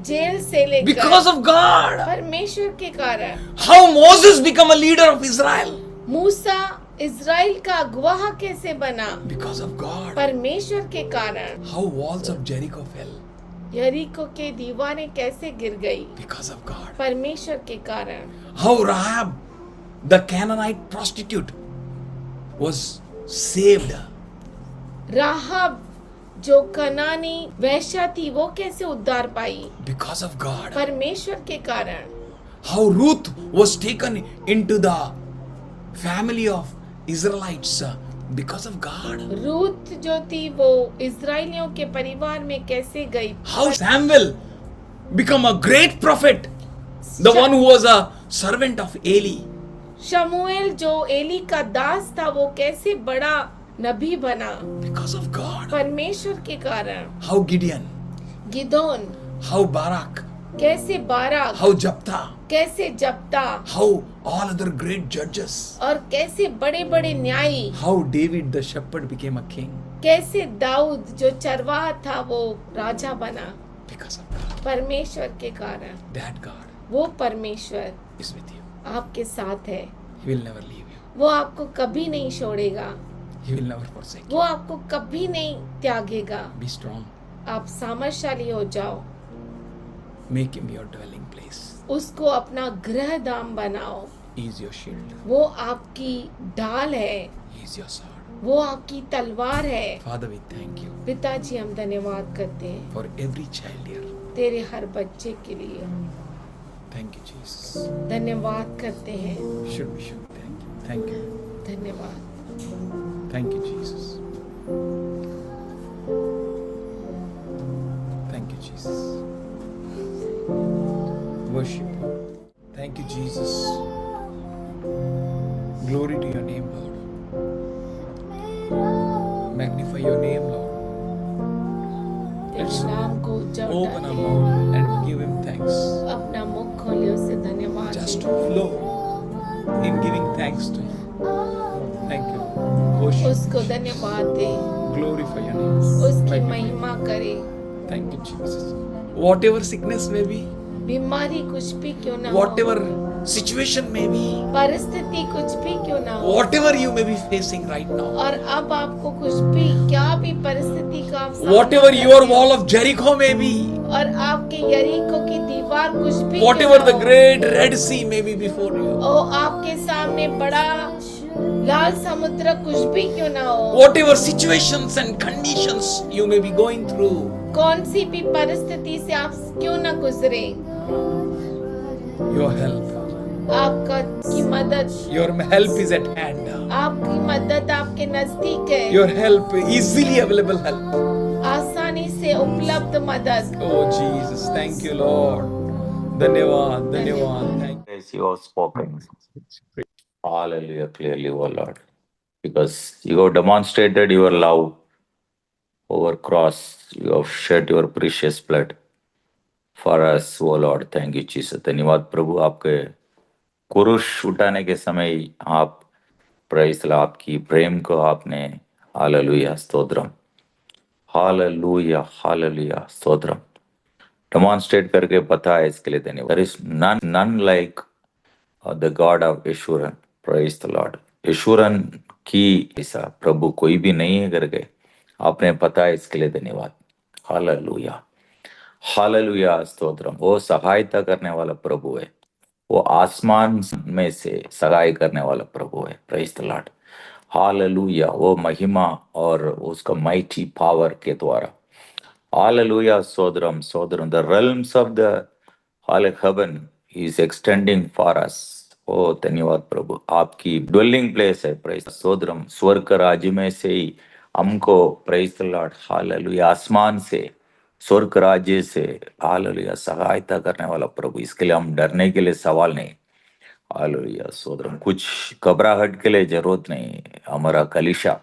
जेल से लेकर? Because of God. परमेश्वर के कारण। How Moses become a leader of Israel? Musa Israel का अगुवा कैसे बना? Because of God. परमेश्वर के कारण। How walls of Jericho fell? यरीको के दीवारें कैसे गिर गई? Because of God. परमेश्वर के कारण। How Rahab, the Canaanite prostitute, was saved? राहब जो कनानी वैश्या थी वो कैसे उद्धार पाई? Because of God. परमेश्वर के कारण। How Ruth was taken into the family of Israelites because of God. Ruth जो थी वो इज़राइलियों के परिवार में कैसे गई? How Samuel become a great prophet, the one who was a servant of Eli. शमूएल जो एली का दास था वो कैसे बड़ा नबी बना? Because of God. परमेश्वर के कारण। How Gideon, Gideon how Barak, कैसे बाराक, how Jephthah, कैसे जप्ता, how all other great judges, और कैसे बड़े बड़े न्यायी, how David the shepherd became a king. कैसे दाऊद जो चरवाहा था वो राजा बना? Because of God. परमेश्वर के कारण। That God वो परमेश्वर is with you. आपके साथ है। He will never leave you. वो आपको कभी नहीं छोड़ेगा। He will never forsake you. वो आपको कभी नहीं त्यागेगा। Be strong. आप सामर्थशाली हो जाओ। Make him your dwelling place. उसको अपना गृह धाम बनाओ। He is your shield. वो आपकी ढाल है। He is your sword. वो आपकी तलवार है। Father, we thank you पिताजी हम धन्यवाद करते हैं for every child here. तेरे हर बच्चे के लिए। Thank you, Jesus. धन्यवाद करते हैं। Should we should thank you. Thank you. धन्यवाद। Thank you, Jesus. Thank you, Jesus. Worship you. Thank you, Jesus. Glory to your name, Lord. Magnify your name, Lord. तेरे नाम को ऊंचा Open our उठाते हैं। mouth and give him thanks. अपना मुख खोले उससे धन्यवाद Just दें। flow in giving thanks to him. Thank you. Worship. उसको धन्यवाद दे, Glorify your name. उसकी Magnify. महिमा करे। Thank you, Jesus. Whatever sickness may be, बीमारी कुछ भी क्यों ना हो, whatever situation may be, परिस्थिति कुछ भी क्यों ना हो, whatever you may be facing right now, और अब आपको कुछ भी क्या भी परिस्थिति का आप सामना whatever कर your रहे हो, wall of Jericho may be, और आपके यरीको की दीवार कुछ भी whatever क्यों the ना हो, great Red Sea may be before you, और आपके सामने बड़ा लाल समुद्र कुछ भी क्यों ना हो, whatever situations and conditions you may be going through, कौन सी भी परिस्थिति से आप क्यों ना गुजरे, your help, आपका की मदद, your help is at hand. आपकी मदद आपके नजदीक है, Your help, easily available help. आसानी से उपलब्ध मदद। Oh Jesus, thank you, Lord. Dhanyavad, dhanyavad. Thank Yes, you have spoken. Hallelujah, clearly, O Lord. Because you have demonstrated your love over cross. You have shed your precious blood for us, O Lord. Thank you, Jesus. धन्यवाद प्रभु, आपके क्रूस उठाने के समय ही आप praise आपकी प्रेम को आपने हालेलुया स्तोत्रम हालेलुया, हालेलुया, स्तोत्रम। डेमोन्स्ट्रेट करके पता है इसके लिए धन्यवाद। There is none like the God of Jeshurun, praise the Lord. Jeshurun की ऐसा प्रभु कोई भी नहीं है करके आपने पता है, इसके लिए धन्यवाद। Hallelujah, hallelujah, stotram. वो सहायता करने वाला प्रभु है, वो आसमान में से सगाई करने वाला प्रभु है, प्रेज द लॉर्ड। हालेलुया, वो महिमा और उसका माइटी पावर के द्वारा, हालेलुया, सोदरम सोदरम, the realms of the heaven is extending for us। ओ धन्यवाद प्रभु, आपकी ड्वेलिंग प्लेस है, प्रेज सोदरम। स्वर्ग राज्य में से ही हमको, प्रेज द लॉर्ड, हालेलुया, आसमान से, स्वर्ग राज्य से, हालेलुया, सहायता करने वाला प्रभु। इसके लिए हम डरने के लिए सवाल नहीं, हालेलुया, सोदरम। कुछ घबराहट के लिए जरूरत नहीं। हमारा कलिशा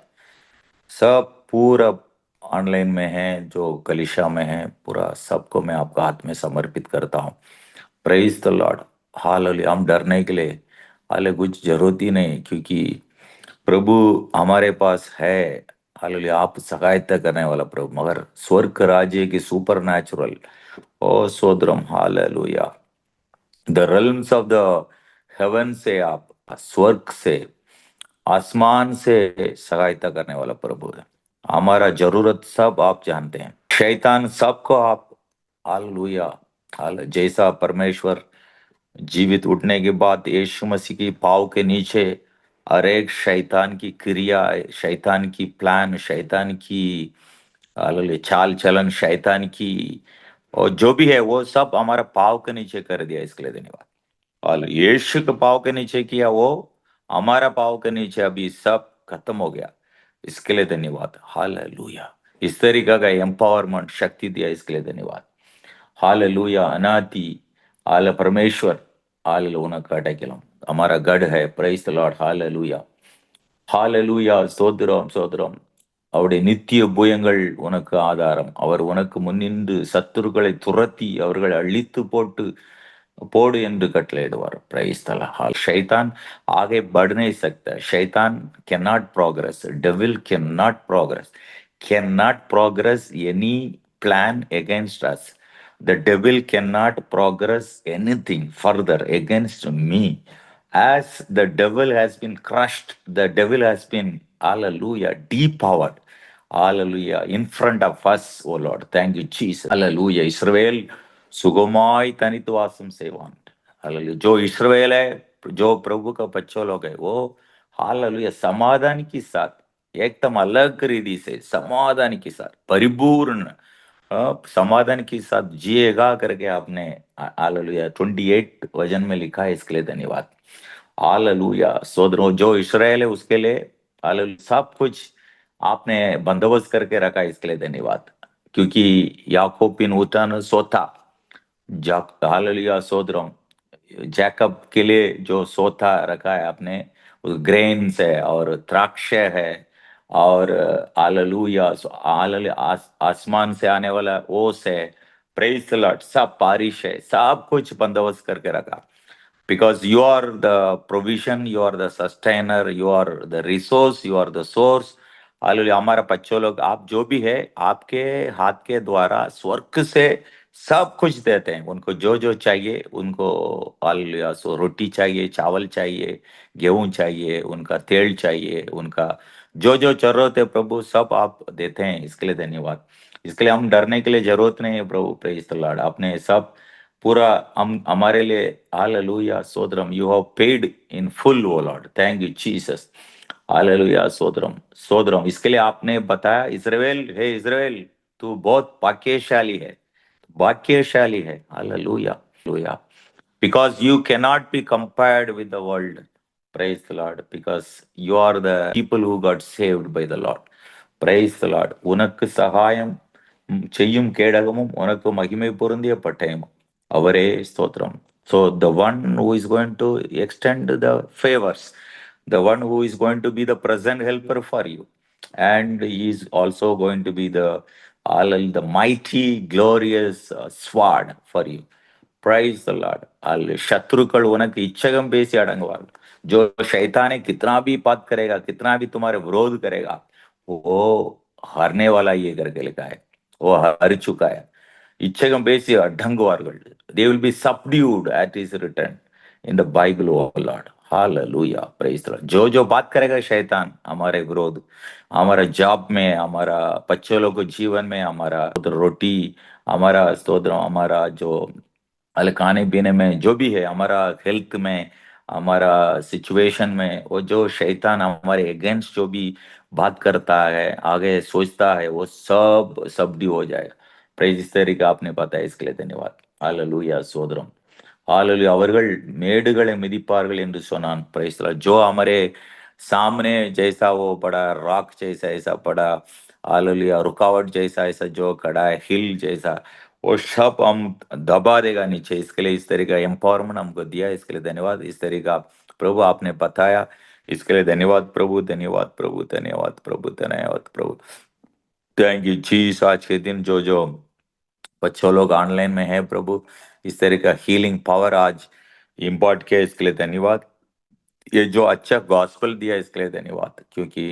सब पूरा ऑनलाइन में है, जो कलिशा में है पूरा, सबको मैं आपका हाथ में समर्पित करता हूँ, प्रेज द लॉर्ड। हालेलुया, हम डरने के लिए हाले कुछ जरूरत ही नहीं, क्योंकि प्रभु हमारे पास है। हालेलुया, आप सहायता करने वाला प्रभु, मगर स्वर्ग राज्य की सुपर नेचुरल, ओ सोदरम, hallelujah, the realms of the heaven से, आप स्वर्ग से, आसमान से सहायता करने वाला प्रभु है। हमारा जरूरत सब आप जानते हैं, शैतान सबको आप, हालेलुया, जैसा परमेश्वर जीवित उठने के बाद यीशु मसीह की पाँव के नीचे हर एक शैतान की क्रिया, शैतान की प्लान, शैतान की हालेलुया चाल चलन, शैतान की और जो भी है वो सब हमारा पाँव के नीचे कर दिया, इसके लिए धन्यवाद। और यीशु के पाँव के नीचे किया, वो हमारा पाँव के नीचे अभी सब खत्म हो गया, इसके लिए धन्यवाद। हालेलुया, इस तरीका का एम्पावरमेंट शक्ति दिया, इसके लिए धन्यवाद। हालेलुया, अनादि हाल परमेश्वर, हालेलुया उनका अடைக்கலம் हमारा गढ़ है, प्रेज द लॉर्ड। हालेलुया, ஹalleluya, ஸ்தோத்திரம் ஸ்தோத்திரம்। அவருடைய நித்திய புயங்கள் உனக்கு ஆதாரம்। அவர் உனக்கு முன்னின்று சத்துருக்களை துரத்தி அவர்களை அழித்து போடு என்று கட்டளையிடுவார், பிரைஸ் द लॉर्ड। शैतान आगे बढ़ नहीं सकता, शैतान can not progress, devil can not progress any plan against us. The devil can not progress anything further against me. As the devil has been crushed, the devil has been, hallelujah, depowered, hallelujah, in front of us, oh Lord. Thank you, Jesus. Hallelujah. Israel सुगमाई तनित वासम सेवान, hallelujah. जो Israel है, जो प्रभु का बच्चों लोग है, वो हालेलुया समाधान के साथ, एकदम अलग रीति से समाधान के साथ, परिपूर्ण समाधान के साथ जिएगा करके आपने हालेलुया 28 वचन में लिखा है, इसके लिए धन्यवाद। हालेलुया, सोदरो, जो इस्राएल है उसके लिए हालेलुया सब कुछ आपने बंदोबस्त करके रखा है, इसके लिए धन्यवाद। क्योंकि याकूब बिन उतन सोता, हालेलुया, सोदरो, जैकब के लिए जो सोता रखा है आपने, ग्रेन्स है और द्राक्ष है और हालेलुया, हालेलुया आसमान से आने वाला ओस है, प्रेज द लॉर्ड, सब बारिश है, सब कुछ बंदोबस्त करके रखा। Because you are the provision, you are the sustainer, you are the resource, you are the source। Hallelujah, हमारा बच्चों लोग, आप जो भी है आपके हाथ के द्वारा स्वर्ग से सब कुछ देते हैं, उनको जो जो चाहिए उनको, हालेलुया, सो रोटी चाहिए, चावल चाहिए, गेहूं चाहिए, उनका तेल चाहिए, उनका जो जो जरूरत है प्रभु सब आप देते हैं, इसके लिए धन्यवाद। इसके लिए हम डरने के लिए जरूरत नहीं है प्रभु, प्रेज द लॉर्ड। आपने सब पूरा हम हमारे लिए, हालेलुया, सोदरम, you have paid in full, O Lord, thank you Jesus. Hallelujah, सोदरम सोदरम, इसके लिए आपने बताया, इस्राएल है, इस्राएल तू बहुत भाग्यशाली है, भाग्यशाली है। Hallelujah, hallelujah, because you cannot be compared with the world, praise the Lord, because you are the people who got saved by the Lord, praise the Lord। உனக்கு சகாயம் செய்யும் கேடகமும் உனக்கு மகிமை பொருந்திய பட்டயமும் அவரே, ஸ்தோத்திரம்। So the one who is going to extend the favors, the one who is going to be the present helper for you, and he is also going to be the the mighty glorious sword for you, praise the Lord। शत्रुक्கள் उनके इच्छगम பேசி அடங்குவார்கள்। जो शैतान है कितना भी बात करेगा, कितना भी तुम्हारे विरोध करेगा, वो हारने वाला ये करके लिखा है, वो हार चुका है. इच्छेगम बेसी अडंगुवाர்கள். They will be subdued at his return in the Bible, oh Lord. Hallelujah. Praise the Lord. जो जो बात करेगा शैतान हमारे विरोध, हमारा जॉब में, हमारा बच्चों लोग को जीवन में, हमारा रोटी, हमारा स्तोत्र, हमारा जो खाने पीने में, जो भी है, हमारा हेल्थ में, हमारा सिचुएशन में, वो जो शैतान हमारे अगेंस्ट जो भी बात करता है, आगे सोचता है, वो सब सबडी हो जाएगा. பிரைஸ் தரிக்க आपने पता है, इसके लिए धन्यवाद. हालेलुया சோதரம். हालेलुया. அவர்கள் மேடுகளை மிதிப்பார்கள் என்று சொன்னான். பிரைஸ் जो हमारे सामने जैसा वो बड़ा रॉक जैसा ऐसा बड़ा, हालेलुया, रुकावट जैसा ऐसा जो खड़ा है, हिल जैसा, वो सब हम दबा देगा नीचे. इसके लिए इस तरह का एम्पावरमेंट हमको दिया, इसके लिए धन्यवाद. इस तरह का प्रभु आपने बताया, इसके लिए धन्यवाद प्रभु, धन्यवाद प्रभु, धन्यवाद प्रभु, धन्यवाद प्रभु. Thank you Jesus. आज के दिन जो जो बच्चों लोग ऑनलाइन में है प्रभु, इस तरह का हीलिंग पावर आज इम्पोर्ट किया, इसके लिए धन्यवाद. ये जो अच्छा गॉस्पल दिया, इसके लिए धन्यवाद, क्योंकि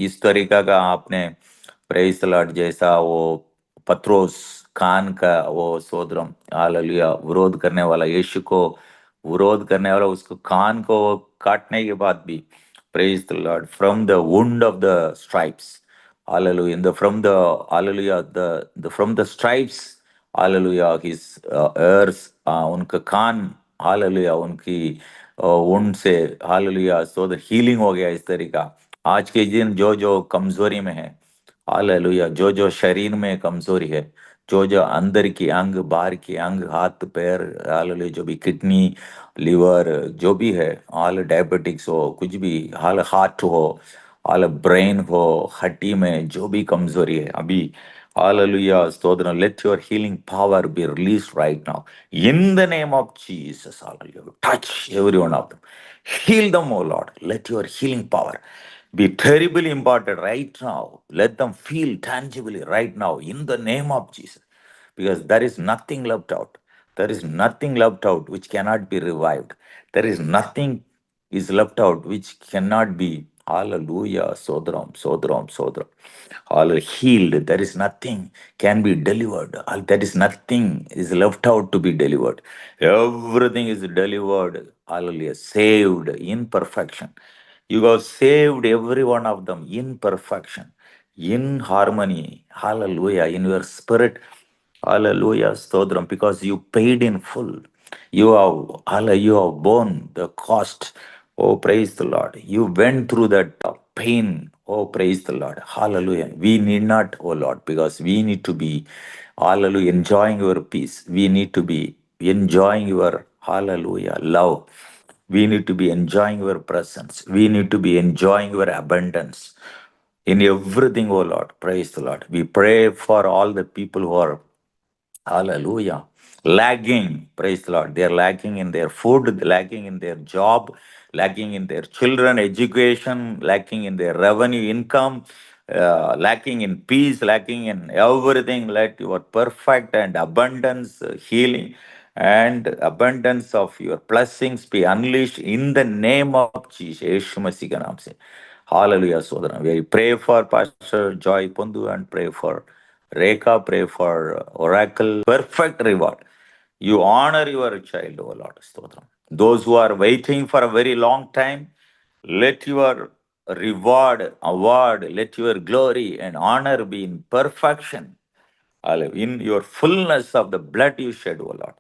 इस तरीका का आपने प्रेस लॉर्ड जैसा वो पत्रोस खान का वो सोदरम, हालेलुया, विरोध करने वाला, यीशु को विरोध करने वाला, उसको खान को काटने के बाद भी press the Lord from the wound of the stripes, hallelujah, from the hallelujah, the from the stripes, hallelujah, his ears, उनका कान, हालेलुया, उनकी वुंड से, हालेलुया, सो द हीलिंग हो गया. इस तरीका आज के दिन जो जो कमजोरी में है, हालेलुया, जो जो शरीर में कमजोरी है, जो जो अंदर की अंग, बाहर की अंग, हाथ पैर, हालेलुया, जो भी किडनी, लिवर, जो भी है, हाल डायबिटिक्स हो, कुछ भी हाल, हार्ट हो, हाल ब्रेन हो, हड्डी में जो भी कमजोरी है अभी, हालेलुया, स्तोत्र, let your healing power be released right now in the name of Jesus. Hallelujah. Touch every one of them, heal them, oh Lord. Let your healing power be terribly imparted right now. Let them feel tangibly right now in the name of Jesus, because there is nothing left out. There is nothing left out which cannot be revived. There is nothing is left out which cannot be, hallelujah, sodram, sodram, sodram, all healed. There is nothing can be delivered. There is nothing is left out to be delivered. Everything is delivered, hallelujah, saved in perfection. You have saved every one of them in perfection, in harmony, hallelujah, in your spirit, hallelujah, stodram, because you paid in full. You you have borne the cost. Oh, praise the Lord. You went through that pain. Oh, praise the Lord. Hallelujah. We need not, oh Lord, because we need to be, hallelujah, enjoying your peace. We need to be enjoying your, hallelujah, love. We need to be enjoying your presence. We need to be enjoying your abundance in everything, oh Lord. Praise the Lord. We pray for all the people who are, hallelujah, lagging. Praise the Lord. They are lacking in their food, lacking in their job, lacking in their children education, lacking in their revenue income, lacking in peace, lacking in everything. Let your perfect and abundance healing and abundance of your blessings be unleashed in the name of Jesus. यीशु मसीह के नाम से. Hallelujah, Sodana. We pray for Pastor Joy Pondu and pray for Rekha, pray for Oracle. Perfect reward. You honor your child, O Lord. Stotram. Those who are waiting for a very long time, let your reward, award, let your glory and honor be in perfection. In your fullness of the blood you shed, O Lord.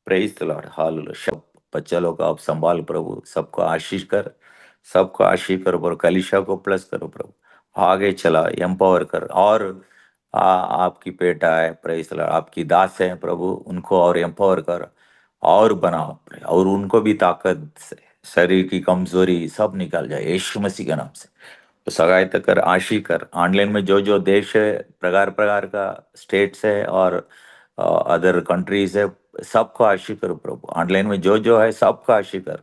Praise the Lord. Hallelujah. बच्चा लोग का आप संभाल प्रभु, सबको आशीष कर, सबको आशीष करो प्रभु, कलिशा को प्लस करो प्रभु, आगे चला, एम्पावर कर. और आपकी बेटा है, प्रेस द लॉर्ड, आपकी दास है प्रभु, उनको और एम्पावर कर और बनाओ, और उनको भी ताकत से शरीर की कमजोरी सब निकल जाए यीशु मसीह के नाम से. तो सहायता कर, आशीष कर. ऑनलाइन में जो जो देश है, प्रकार प्रकार का स्टेट्स है और अदर कंट्रीज है, सबको आशीष करो प्रभु. ऑनलाइन में जो जो है सबको आशीष कर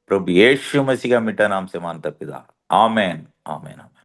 प्रभु, यीशु मसीह का मीठा नाम से मानता पिता, आमेन, आमेन, आमेन.